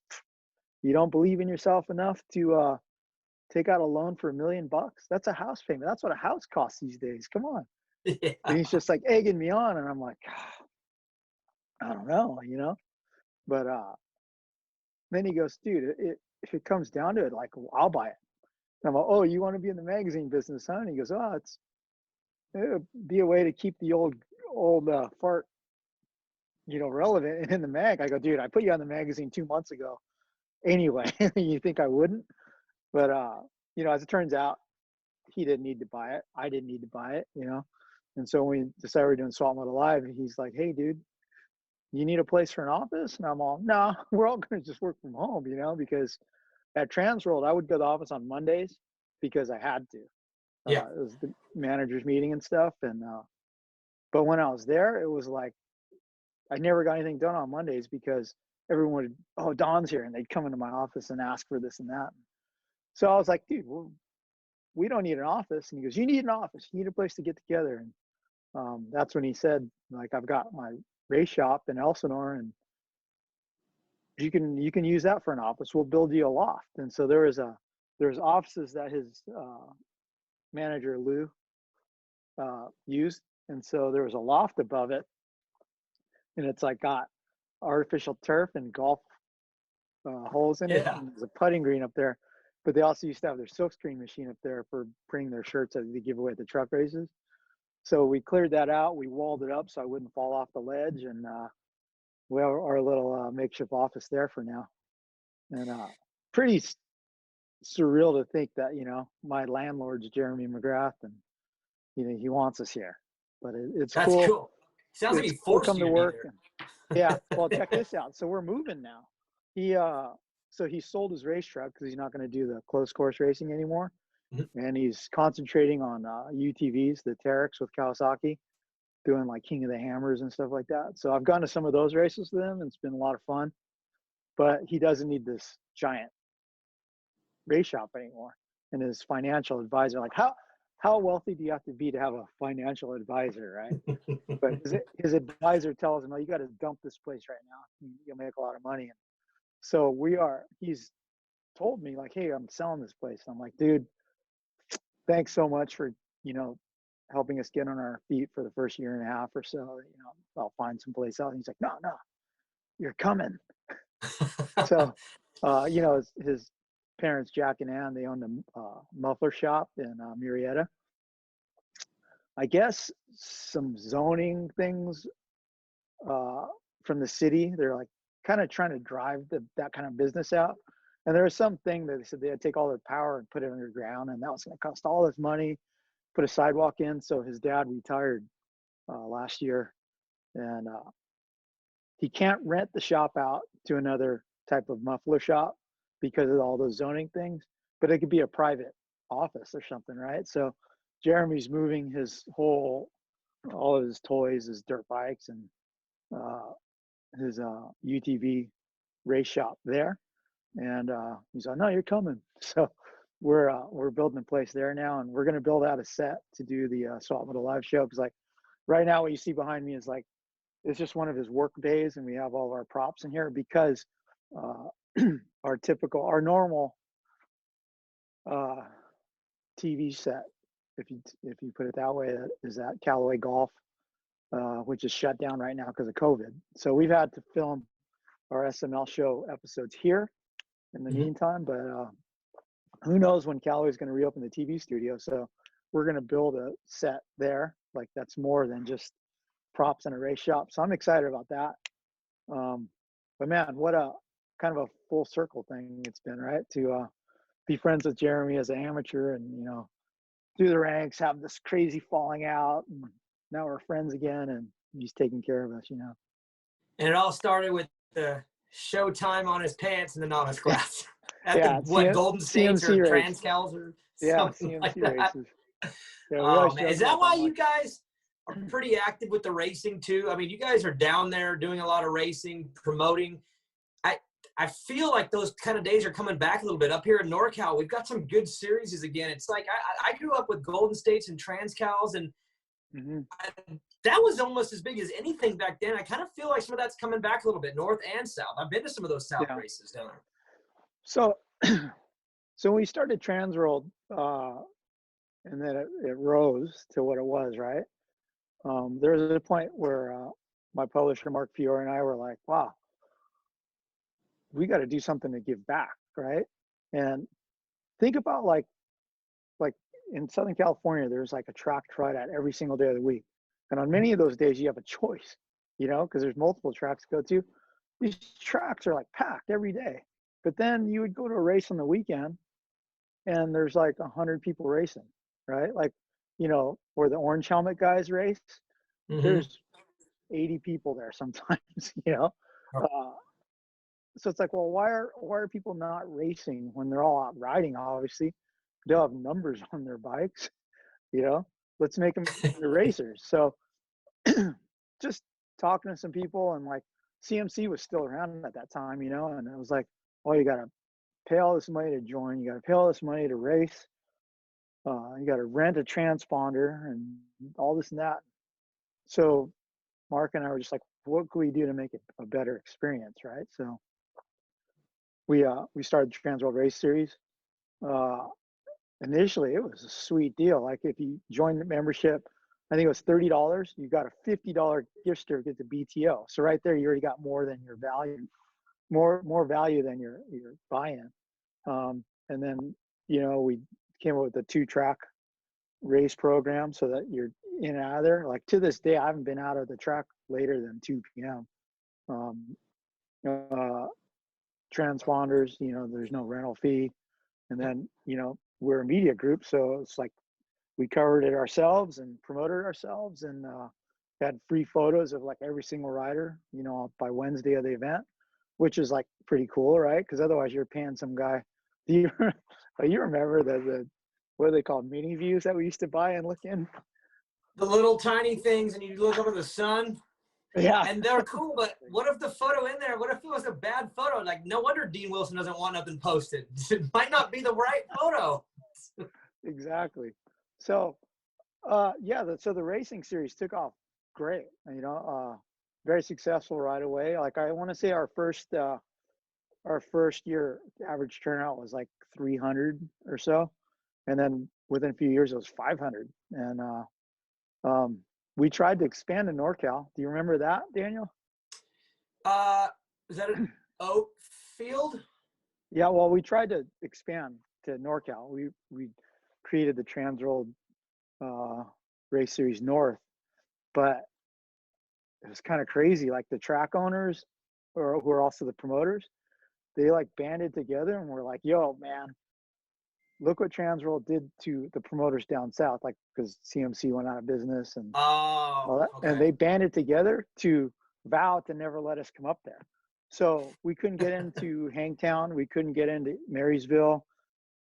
you don't believe in yourself enough to take out a loan for $1 million? That's a house payment. That's what a house costs these days. Come on. Yeah. And he's just like egging me on. And I'm like, I don't know, but then he goes, dude, if it comes down to it, like, I'll buy it. And I'm like, oh, you want to be in the magazine business, huh? And he goes, oh, it'd be a way to keep the old fart, relevant in the mag. I go, dude, I put you on the magazine 2 months ago anyway. You think I wouldn't? But as it turns out, he didn't need to buy it. I didn't need to buy it, And so when we decided we're doing Swap Moto Live, he's like, hey, dude, you need a place for an office? And I'm all, no, we're all going to just work from home, because at Transworld, I would go to the office on Mondays because I had to. Yeah. It was the manager's meeting and stuff. And but when I was there, it was like I never got anything done on Mondays because everyone would, oh, Donn's here, and they'd come into my office and ask for this and that. So I was like, dude, we don't need an office. And he goes, you need an office. You need a place to get together. And that's when he said, like, I've got my race shop in Elsinore, and you can use that for an office. We'll build you a loft. And so there's offices that his manager Lou used, and so there was a loft above it, and it's like got artificial turf and golf holes in it. And there's a putting green up there, but they also used to have their silkscreen machine up there for printing their shirts that they give away at the truck races. So we cleared that out. We walled it up so I wouldn't fall off the ledge, and we have our little makeshift office there for now. And pretty surreal to think that, my landlord's Jeremy McGrath, and, he wants us here. But it's That's cool. Sounds like he forced come you to work. And, yeah. Well, check this out. So we're moving now. He sold his race truck because he's not going to do the close course racing anymore. Mm-hmm. And he's concentrating on UTVs, the Terex with Kawasaki, doing like King of the Hammers and stuff like that. So I've gone to some of those races with him, and it's been a lot of fun. But he doesn't need this giant race shop anymore. And his financial advisor, like, how wealthy do you have to be to have a financial advisor, right? But his advisor tells him, oh, you got to dump this place right now. You'll make a lot of money. And so he's told me, like, hey, I'm selling this place. And I'm like, dude, thanks so much for, helping us get on our feet for the first year and a half or so. I'll find some place else. And he's like, no, you're coming. So, his parents, Jack and Ann, they owned a muffler shop in Murrieta. I guess some zoning things from the city, they're like kind of trying to drive that kind of business out. And there was something that they said they had to take all their power and put it underground, and that was going to cost all this money, put a sidewalk in. So his dad retired last year, and he can't rent the shop out to another type of muffler shop because of all those zoning things, but it could be a private office or something, right? So Jeremy's moving all of his toys, his dirt bikes, and his UTV race shop there. And he's like, no, you're coming. So we're building a place there now, and we're going to build out a set to do the Swap Moto Live show. Because like right now, what you see behind me is like, it's just one of his work bays, and we have all of our props in here because our normal TV set, if you put it that way, is at Callaway Golf, which is shut down right now because of COVID. So we've had to film our SML show episodes here in the meantime, but who knows when Callaway's going to reopen the TV studio. So we're going to build a set there. Like that's more than just props in a race shop. So I'm excited about that. But man, what a kind of a full circle thing it's been, right? To be friends with Jeremy as an amateur and, through the ranks, have this crazy falling out. And now we're friends again, and he's taking care of us, And it all started with the Showtime on his pants in the novice class. Yeah, Golden States CMC or race. Transcals or yeah, something CMC like that. races. Yeah, we Oh always man, joke is that about why that, you Mike. guys are pretty active with the racing too? I mean, you guys are down there doing a lot of racing, promoting. I I feel like those kind of days are coming back a little bit. Up here in NorCal, we've got some good series again. It's like I grew up with Golden States and Transcals, and Hmm. that was almost as big as anything back then. I kind of feel like some of that's coming back a little bit, north and south. I've been to some of those south Yeah. races down there. So, so we started Transworld, and then it rose to what it was, right? There was a point where my publisher Mark Fiore and I were like, "Wow, we got to do something to give back, right?" And think about like in Southern California, there's like a track to ride at every single day of the week, and on many of those days you have a choice, because there's multiple tracks to go to. These tracks are like packed every day, but then you would go to a race on the weekend, and there's like 100 people racing, right? Like, where the orange helmet guys race, Mm-hmm. there's 80 people there sometimes. Uh, so it's like, well, why are people not racing when they're all out riding? Obviously, they'll have numbers on their bikes. You know, let's make them the racers. So just talking to some people, and like CMC was still around at that time, and it was like, oh, you got to pay all this money to join. You got to pay all this money to race. You got to rent a transponder and all this and that. So Mark and I were just like, what can we do to make it a better experience, right? So we started the Transworld Race Series. Uh, Initially, it was a sweet deal. Like if you joined the membership, I think it was $30. You got a $50 gift certificate to BTO. So right there, you already got more than your value, more value than your buy-in. And then we came up with a 2-track race program so that you're in and out of there. Like to this day, I haven't been out of the track later than 2 p.m. Um, uh, Transponders, there's no rental fee. And then, we're a media group. So it's like we covered it ourselves and promoted ourselves, and had free photos of like every single rider, by Wednesday of the event, which is like pretty cool, right? Because otherwise you're paying some guy. Do you remember the what are they called, mini views that we used to buy and look in? The little tiny things, and you look up at the sun. Yeah. And they're cool, but what if the photo in there, what if it was a bad photo? Like, no wonder Dean Wilson doesn't want nothing posted. It might not be the right photo. Exactly. So, so the racing series took off great, very successful right away. Like I want to say our first year average turnout was like 300 or so, and then within a few years it was 500. And we tried to expand to NorCal. Do you remember that, Daniel? Is that an oat field? Yeah, well, we tried to expand to NorCal. We created the Transworld Race Series North, but it was kind of crazy. Like the track owners, or who are also the promoters, they like banded together and were like, "Yo, man, look what Transworld did to the promoters down south." Like because CMC went out of business and Oh, all that, and okay. they banded together to vow to never let us come up there. So we couldn't get into Hangtown, we couldn't get into Marysville.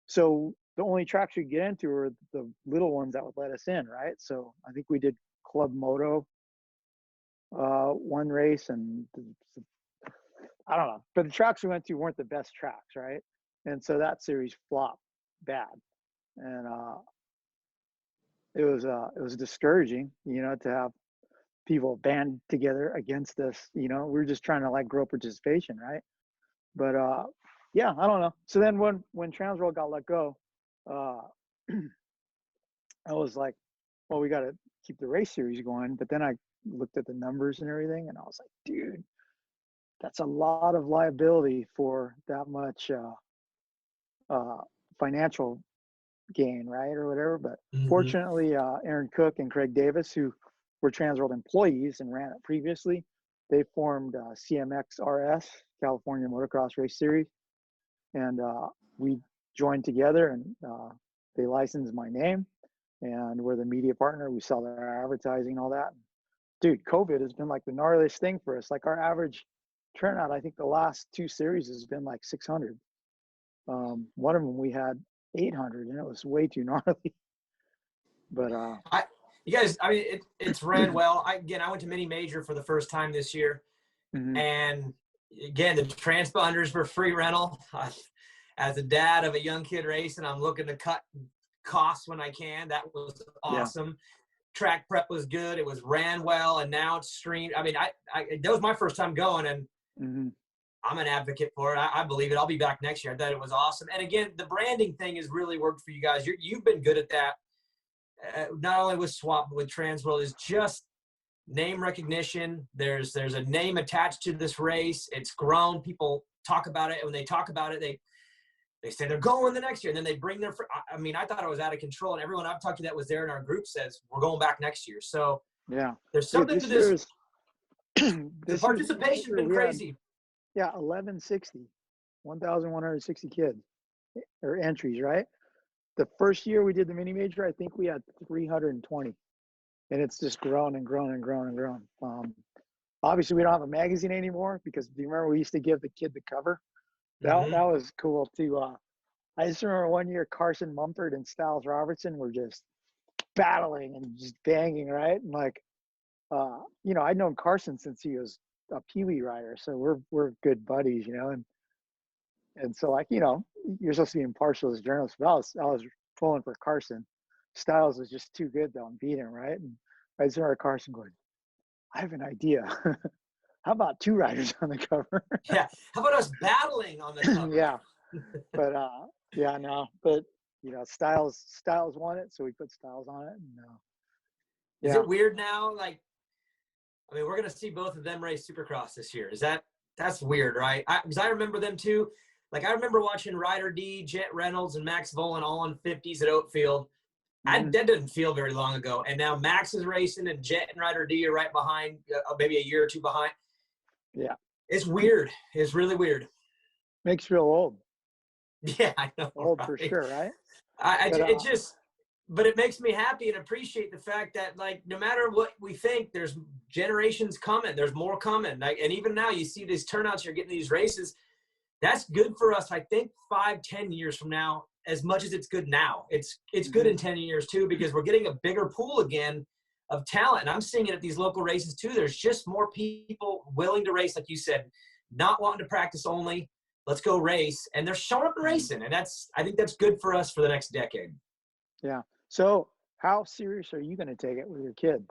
So the only tracks we could get into were the little ones that would let us in, right? So I think we did Club Moto one race, and I don't know, but the tracks we went to weren't the best tracks, right? And so that series flopped bad, and it was discouraging, to have people band together against us. We're just trying to like grow participation, right? But yeah, I don't know. So then when Transworld got let go, uh, I was like, well, we got to keep the race series going. But then I looked at the numbers and everything, and I was like, dude, that's a lot of liability for that much uh, financial gain, right, or whatever. But Mm-hmm. fortunately, Aaron Cook and Craig Davis, who were Transworld employees and ran it previously, they formed CMXRS, California Motocross Race Series, and we joined together, and they licensed my name, and we're the media partner. We sell their advertising and all that. Dude, COVID has been like the gnarliest thing for us. Like our average turnout, I think the last 2 series has been like 600. One of them we had 800, and it was way too gnarly. But You guys, I mean, it's ran well. I went to mini major for the first time this year, mhm. and again, the transponders were free rental. As a dad of a young kid racing, I'm looking to cut costs when I can. That was Yeah. awesome. Track prep was good. It was ran well, and now it's streamed. I mean, that was my first time going, and Mhm. I'm an advocate for it. I believe it. I'll be back next year. I thought it was awesome. And again, the branding thing has really worked for you guys. You've been good at that. Not only with Swap, but with Transworld, is just name recognition. There's a name attached to this race. It's grown. People talk about it. And when they talk about it, they say they're going the next year. And then they bring their – I mean, I thought it was out of control. And everyone I've talked to that was there in our group says, we're going back next year. So Yeah. there's Dude, something to this. Year's, The participation's been crazy. 1160, 1,160 kids or entries, right? The first year we did the mini major, I think we had 320, and it's just grown and grown and grown and grown. Obviously, we don't have a magazine anymore because do you remember we used to give the kid the cover? That was cool too. I just remember one year Carson Mumford and Styles Robertson were just battling and just banging, right? And like, you know, I'd known Carson since he was a Pee-wee rider, so we're good buddies, you know, and so like, you know, you're supposed to be impartial as a journalist, but I was pulling for Carson. Styles was just too good though and beat him, right? And I just remember Carson going, I have an idea. How about two riders on the cover? Yeah. How about us battling on the cover? Yeah. But yeah, no. But you know, Styles won it, so we put Styles on it. And, Is yeah. it weird now? Like, I mean, we're gonna see both of them race Supercross this year. That's weird, right? Because I remember them too. Like I remember watching Ryder D, Jet Reynolds, and Max Volan all on 50s at Oatfield. Mm-hmm. That didn't feel very long ago. And now Max is racing, and Jet and Ryder D are right behind, maybe a year or two behind. Yeah. It's weird. It's really weird. Makes you feel old. Yeah, I know. Old right? for sure, right? But it makes me happy and appreciate the fact that, like, no matter what we think, there's generations coming. There's more coming. Like, and even now, you see these turnouts. You're getting these races. That's good for us. I think 5-10 years from now, as much as it's good now, it's good in 10 years too, because we're getting a bigger pool again of talent. And I'm seeing it at these local races too. There's just more people willing to race, like you said, not wanting to practice only. Let's go race. And they're showing up and racing. And I think that's good for us for the next decade. Yeah. So how serious are you going to take it with your kid?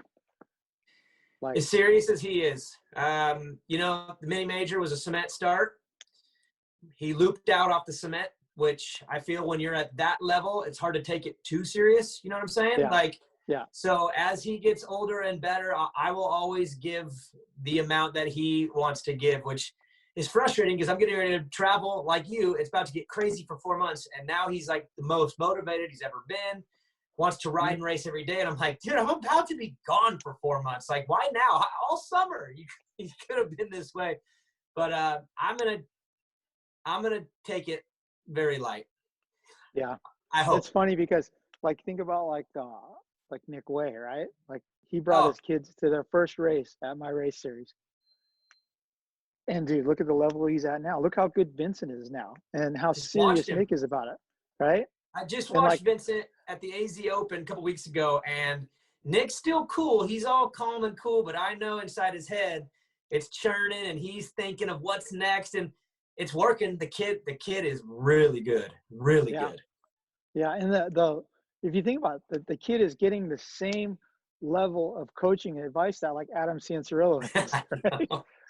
Like, as serious as he is. You know, the mini major was a cement start. He looped out off the cement, which I feel when you're at that level, it's hard to take it too serious. You know what I'm saying? Yeah. Like, yeah. So as he gets older and better, I will always give the amount that he wants to give, which is frustrating because I'm getting ready to travel like you. It's about to get crazy for 4 months. And now he's like the most motivated he's ever been, wants to ride and race every day. And I'm like, dude, I'm about to be gone for 4 months. Like, why now? All summer. You could have been this way. But I'm gonna take it very light. Yeah. I hope. It's funny because, like, think about like Nick Way, right? Like, he brought his kids to their first race at my race series. And dude, look at the level he's at now. Look how good Vincent is now, and how serious Nick is about it, right? I just watched like, Vincent at the AZ Open a couple weeks ago, and Nick's still cool. He's all calm and cool, but I know inside his head it's churning, and he's thinking of what's next, and it's working. The kid is really good, really good. Yeah, and the if you think about it, the kid is getting the same level of coaching and advice that like Adam Cianciarillo is, right?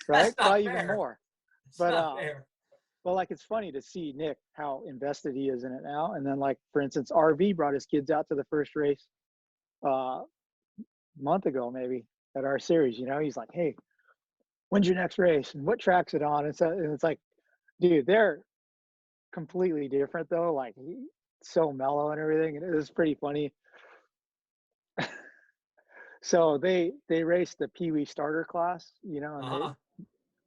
Right? Probably even more. But like, it's funny to see Nick, how invested he is in it now. And then, like, for instance, RV brought his kids out to the first race a month ago, maybe, at our series. You know, he's like, hey, when's your next race? And what track's it on? And so it's like, dude, they're completely different, though. Like, so mellow and everything. And it was pretty funny. So they raced the Pee Wee starter class, you know, and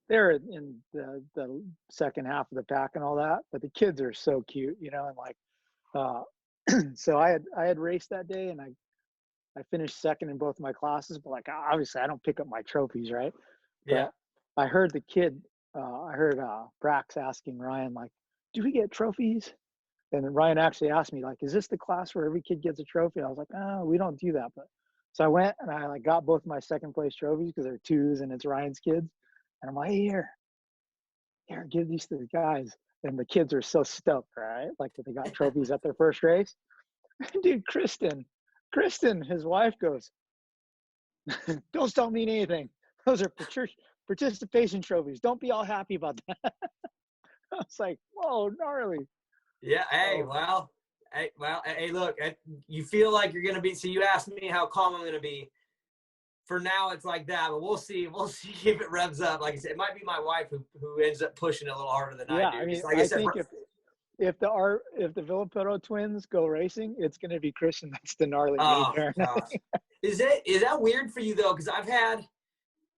they're in the second half of the pack and all that, but the kids are so cute, you know, and like, so I had raced that day, and I finished second in both my classes, but like, obviously I don't pick up my trophies, right? Yeah. But I heard the kid, I heard Brax asking Ryan, like, do we get trophies? And Ryan actually asked me, like, is this the class where every kid gets a trophy? I was like, oh, we don't do that. But so I went and I like got both my second place trophies because they're twos and it's Ryan's kids. And I'm like, hey, here, give these to the guys. And the kids are so stoked, right? Like that they got trophies at their first race. Dude, Kristen, his wife goes, those don't mean anything. Those are participation trophies. Don't be all happy about that. I was like, whoa, gnarly. Yeah. Hey, look, you feel like you're going to be, so you asked me how calm I'm going to be. For now, it's like that, but we'll see. We'll see if it revs up. Like I said, it might be my wife who ends up pushing it a little harder than I do. I mean, like I think if the Villapoto twins go racing, it's going to be Christian. That's the gnarly leader. Is that weird for you though? Because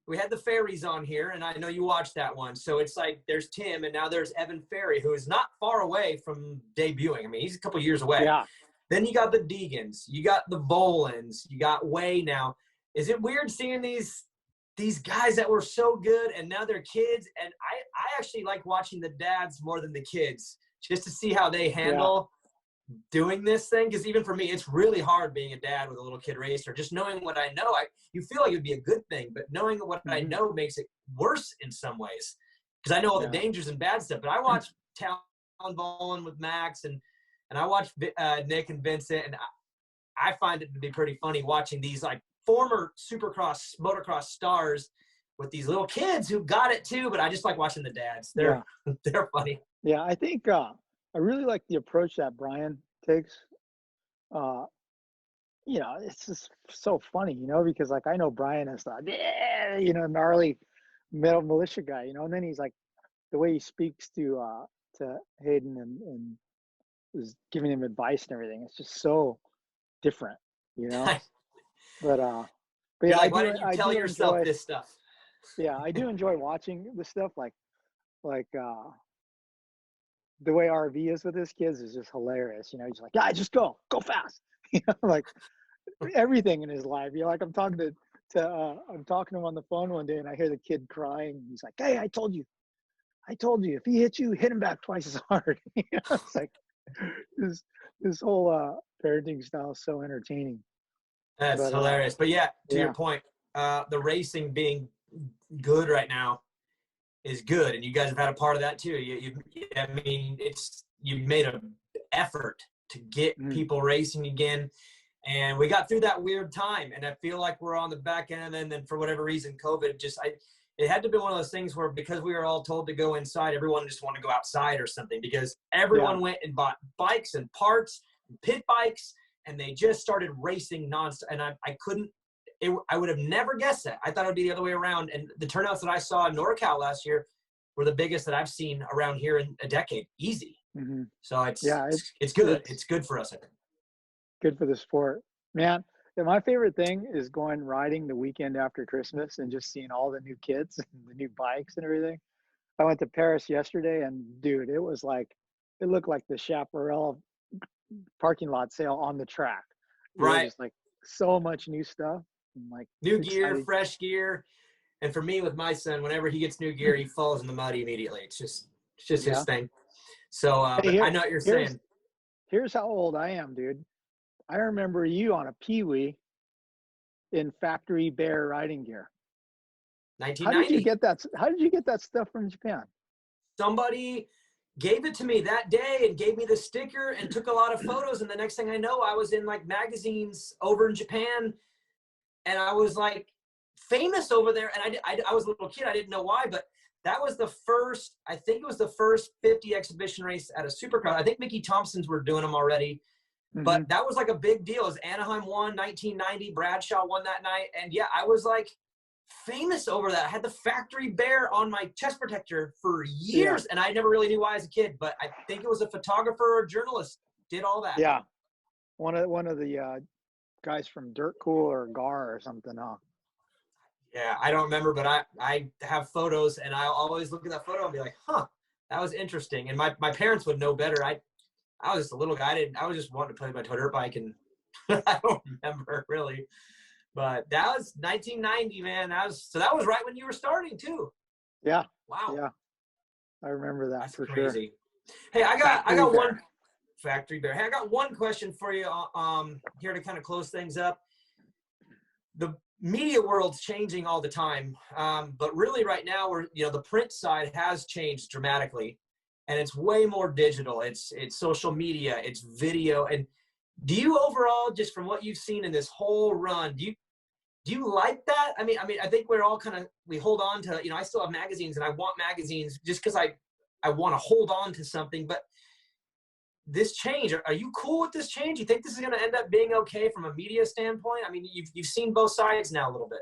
we had the Ferries on here, and I know you watched that one. So it's like there's Tim, and now there's Evan Ferry, who is not far away from debuting. I mean, he's a couple years away. Yeah. Then you got the Degans, you got the Volans, you got Way now. Is it weird seeing these guys that were so good and now they're kids? And I actually like watching the dads more than the kids just to see how they handle doing this thing. Because even for me, it's really hard being a dad with a little kid racer. Just knowing what I know, you feel like it would be a good thing, but knowing what I know makes it worse in some ways. Because I know all the dangers and bad stuff. But I watch Talon Volan with Max and I watch Nick and Vincent, and I find it to be pretty funny watching these like former Supercross, motocross stars with these little kids who got it too, but I just like watching the dads. They're funny. Yeah, I think I really like the approach that Brian takes. It's just so funny, because like I know Brian is gnarly metal militia guy, and then he's like the way he speaks to Hayden and is giving him advice and everything. It's just so different, But yeah, like, why didn't you tell yourself this stuff? Yeah, I do enjoy watching this stuff. Like the way RV is with his kids is just hilarious. He's like, yeah, just go fast. Like everything in his life. Like I'm talking to him on the phone one day, and I hear the kid crying. He's like, hey, I told you, if he hits you, hit him back twice as hard. It's like this whole parenting style is so entertaining. That's hilarious. But yeah, to your point, the racing being good right now is good, and you guys have had a part of that too. You've made an effort to get people racing again, and we got through that weird time, and I feel like we're on the back end, and then for whatever reason, COVID it had to be one of those things where because we were all told to go inside, everyone just wanted to go outside or something because everyone went and bought bikes and parts, and pit bikes, and they just started racing nonstop. And I would have never guessed that. I thought it would be the other way around. And the turnouts that I saw in NorCal last year were the biggest that I've seen around here in a decade. Easy. Mm-hmm. So it's good. It's good for us, I think. Good for the sport. Man, my favorite thing is going riding the weekend after Christmas and just seeing all the new kids and the new bikes and everything. I went to Paris yesterday, and dude, it looked like the Chaparral parking lot sale on the track. Right. Just like so much new stuff. And like new gear, fresh gear. And for me with my son, whenever he gets new gear, he falls in the mud immediately. It's just his thing. So hey, I know what you're saying. Here's how old I am, dude. I remember you on a Pee-wee in factory Bear riding gear. 1990. How did you get that stuff from Japan? Somebody gave it to me that day and gave me the sticker and took a lot of photos. And the next thing I know, I was in like magazines over in Japan, and I was like famous over there. And I was a little kid. I didn't know why, but that was I think it was the first 50 exhibition race at a Supercross. I think Mickey Thompson's were doing them already. But that was like a big deal. It was Anaheim won 1990. Bradshaw won that night. And yeah, I was like famous over that. I had the factory Bear on my chest protector for years. And I never really knew why as a kid, but I think it was a photographer or a journalist did all that. Yeah. One of the guys from Dirt Cool or Gar or something, huh? Yeah, I don't remember, but I have photos, and I always look at that photo and be like, huh, that was interesting. And my parents would know better. I was just a little guy. I was just wanting to play my dirt bike, and I don't remember really. But that was 1990, man. That was right when you were starting too. Yeah. Wow. Yeah. I remember that. That's for crazy. Sure. Hey, I got one Factory Bear. Hey, I got one question for you here to kind of close things up. The media world's changing all the time, but really right now the print side has changed dramatically, and it's way more digital. It's social media, it's video. And do you overall, just from what you've seen in this whole run, do you like that? I mean, I think we're all we hold on to, I still have magazines and I want magazines just because I want to hold on to something. But this change, are you cool with this change? You think this is going to end up being okay from a media standpoint? I mean, you've seen both sides now a little bit.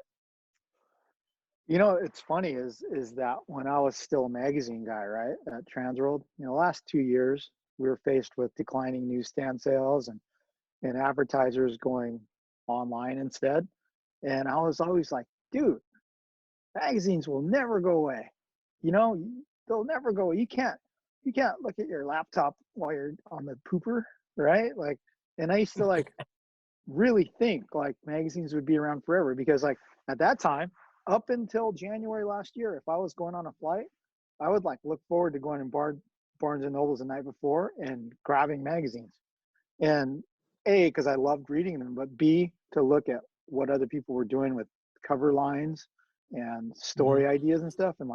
It's funny is that when I was still a magazine guy, right, at Transworld, the last 2 years, we were faced with declining newsstand sales and advertisers going online instead. And I was always like, dude, magazines will never go away. They'll never go away. You can't look at your laptop while you're on the pooper, right? Like, and I used to really think like magazines would be around forever, because like at that time, up until January last year, if I was going on a flight, I would look forward to going in Barnes and Nobles the night before and grabbing magazines. And A, because I loved reading them, but B, to look at what other people were doing with cover lines and story ideas and stuff. And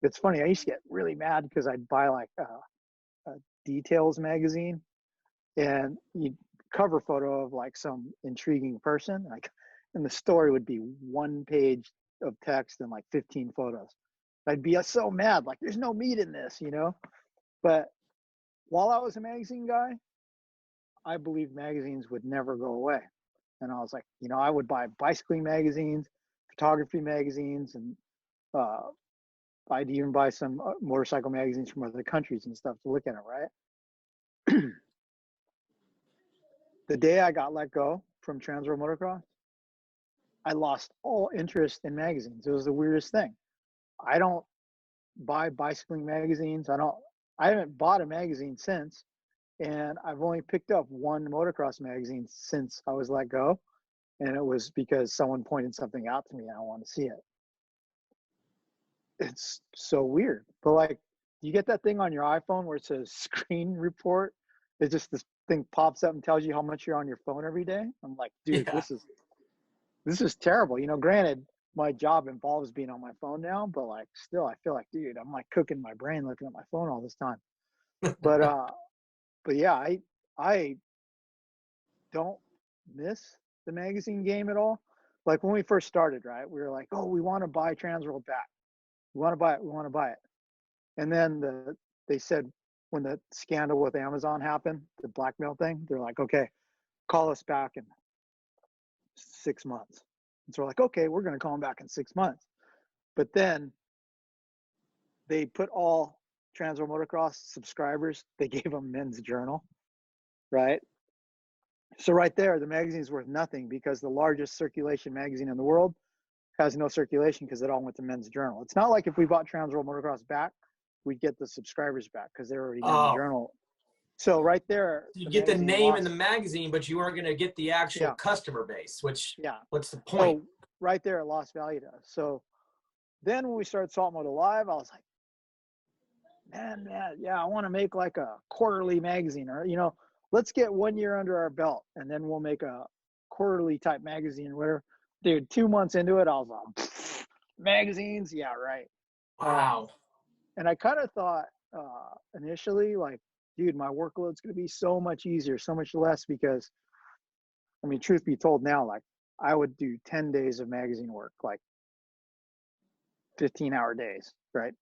it's funny, I used to get really mad because I'd buy a details magazine, and you'd cover photo of some intriguing person, and the story would be 1 page of text and 15 photos. I'd be so mad, there's no meat in this, But while I was a magazine guy, I believed magazines would never go away. And I was like, I would buy bicycling magazines, photography magazines, and I'd even buy some motorcycle magazines from other countries and stuff to look at it, right? The day I got let go from Transworld Motocross, I lost all interest in magazines. It was the weirdest thing. I don't buy bicycling magazines. I haven't bought a magazine since, and I've only picked up 1 motocross magazine since I was let go, and it was because someone pointed something out to me and I wanted to see it. It's so weird. But you get that thing on your iPhone where it says screen report? It's just this thing pops up and tells you how much you're on your phone every day. I'm like, dude, Yeah. this is terrible. Granted, my job involves being on my phone now, but still, I feel like, dude, I'm cooking my brain looking at my phone all this time. But yeah, I don't miss the magazine game at all. When we first started, right, we were like, oh, we want to buy Transworld back. We want to buy it. We want to buy it. And then they said, when the scandal with Amazon happened, the blackmail thing, they're like, okay, call us back in 6 months. And so we're like, okay, we're going to call them back in 6 months. But then they put all Transworld Motocross subscribers, they gave them Men's Journal, right? So right there, the magazine's worth nothing, because the largest circulation magazine in the world has no circulation because it all went to Men's Journal. It's not like if we bought Transworld Motocross back, we'd get the subscribers back because they're already Men's Journal. So right there, you get the name in the magazine, but you aren't going to get the actual customer base, which, what's the point? So right there, it lost value to us. So then when we started Salt Moto Live, I was like, man, I want to make a quarterly magazine, or, let's get 1 year under our belt, and then we'll make a quarterly type magazine or whatever. Dude, 2 months into it, I was like, magazines? Yeah, right. Wow. And I kind of thought initially, dude, my workload's going to be so much easier, so much less, because, truth be told now, I would do 10 days of magazine work, 15-hour days, right?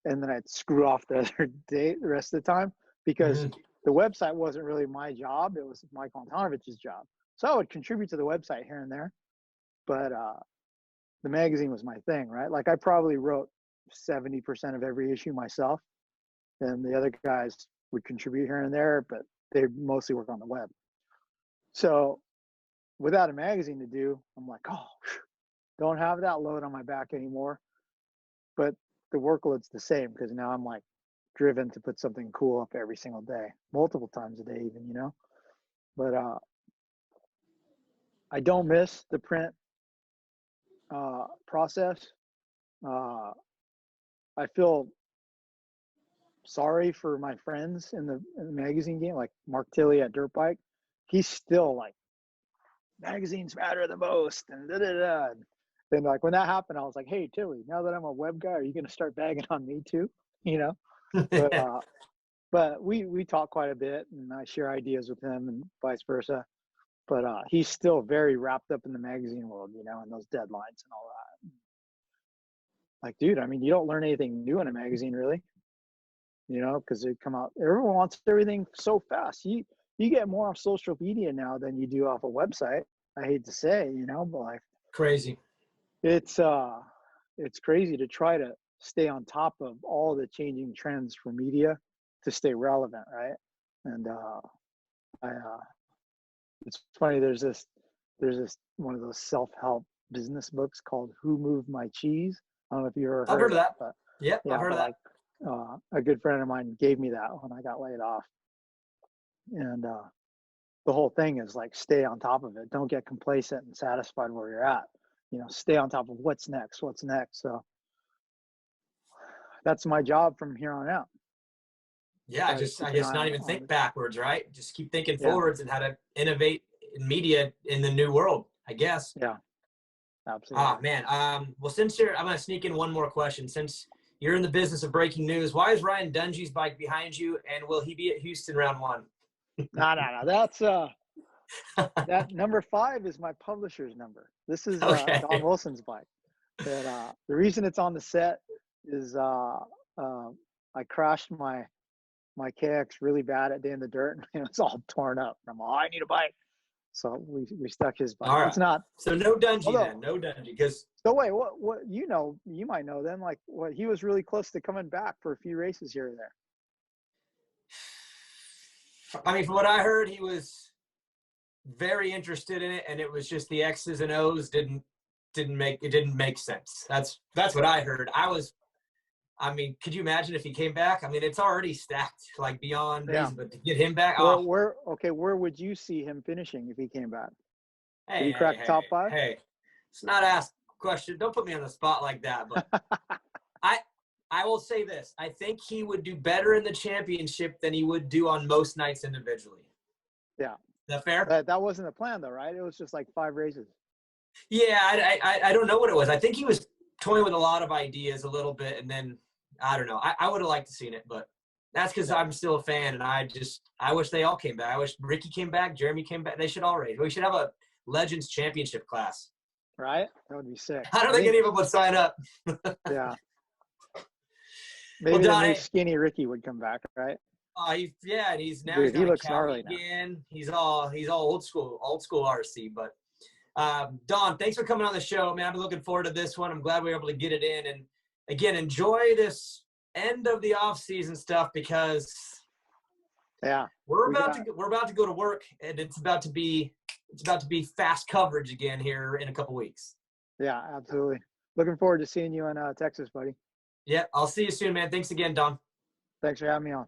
And then I'd screw off the other day, the rest of the time, because the website wasn't really my job. It was Michael Antonivich's job. So I would contribute to the website here and there, but the magazine was my thing, right? I probably wrote 70% of every issue myself, and the other guys would contribute here and there, but they mostly work on the web. So without a magazine to do, I'm like, oh, don't have that load on my back anymore. But the workload's the same, because now I'm driven to put something cool up every single day, multiple times a day even, But I don't miss the print process. I feel sorry for my friends in the magazine game, like Mark Tilley at Dirt Bike. He's still like, magazines matter the most, and da da da. And like when that happened, I was like, hey Tilly, now that I'm a web guy, are you gonna start bagging on me too? You know? But we talk quite a bit, and I share ideas with him, and vice versa. But he's still very wrapped up in the magazine world, you know, and those deadlines and all that. Like, dude, I mean, you don't learn anything new in a magazine, really, you know, because they come out. Everyone wants everything so fast. You get more off social media now than you do off a website. I hate to say, you know, but like, Crazy. it's crazy to try to stay on top of all the changing trends for media to stay relevant, right? And it's funny. There's this one of those self-help business books called "Who Moved My Cheese." I don't know if you ever I've heard of that. but Yep, yeah, I've heard of that. Like, a good friend of mine gave me that when I got laid off, and the whole thing is like, stay on top of it. Don't get complacent and satisfied where you're at. You know, stay on top of what's next. So that's my job from here on out. Yeah, I guess not even think backwards, right? Just keep thinking forwards and how to innovate in media in the new world, I guess. Yeah, absolutely. Ah, man. Well, I'm going to sneak in one more question. Since you're in the business of breaking news, why is Ryan Dungey's bike behind you, and will he be at Houston round 1? No. That's that number 5 is my publisher's number. This is Okay. Don Wilson's bike. And the reason it's on the set is I crashed my KX really bad at Day in the Dirt, and it was all torn up. And I'm like, I need a bike. So we stuck his bike. All right. It's not. So no Dungey then. No Dungey. Because so wait, what you might know then, like what he was really close to coming back for a few races here and there. I mean, from what I heard, he was very interested in it, and it was just the X's and O's didn't make sense. That's what I heard. I mean, could you imagine if he came back? I mean, it's already stacked like beyond reason, but to get him back, where would you see him finishing if he came back? Hey, would he crack top 5? Hey, it's not asked question. Don't put me on the spot like that. But I will say this: I think he would do better in the championship than he would do on most nights individually. Yeah, is that fair? That wasn't the plan, though, right? It was just like 5 races. Yeah, I don't know what it was. I think he was toying with a lot of ideas a little bit, and then I don't know. I would have liked to seen it, but that's because I'm still a fan, and I wish they all came back. I wish Ricky came back, Jeremy came back. They should all race. We should have a Legends Championship class. Right? That would be sick. I don't think any of them would sign up. Yeah. Maybe the new skinny Ricky would come back, right? And he's now. Dude, he looks gnarly again. He's all old school RC. But Donn, thanks for coming on the show, man. I've been looking forward to this one. I'm glad we were able to get it in, and again, enjoy this end of the off season stuff because we're about to go to work, and it's about to be fast coverage again here in a couple weeks. Yeah, absolutely. Looking forward to seeing you in Texas, buddy. Yeah, I'll see you soon, man. Thanks again, Donn. Thanks for having me on.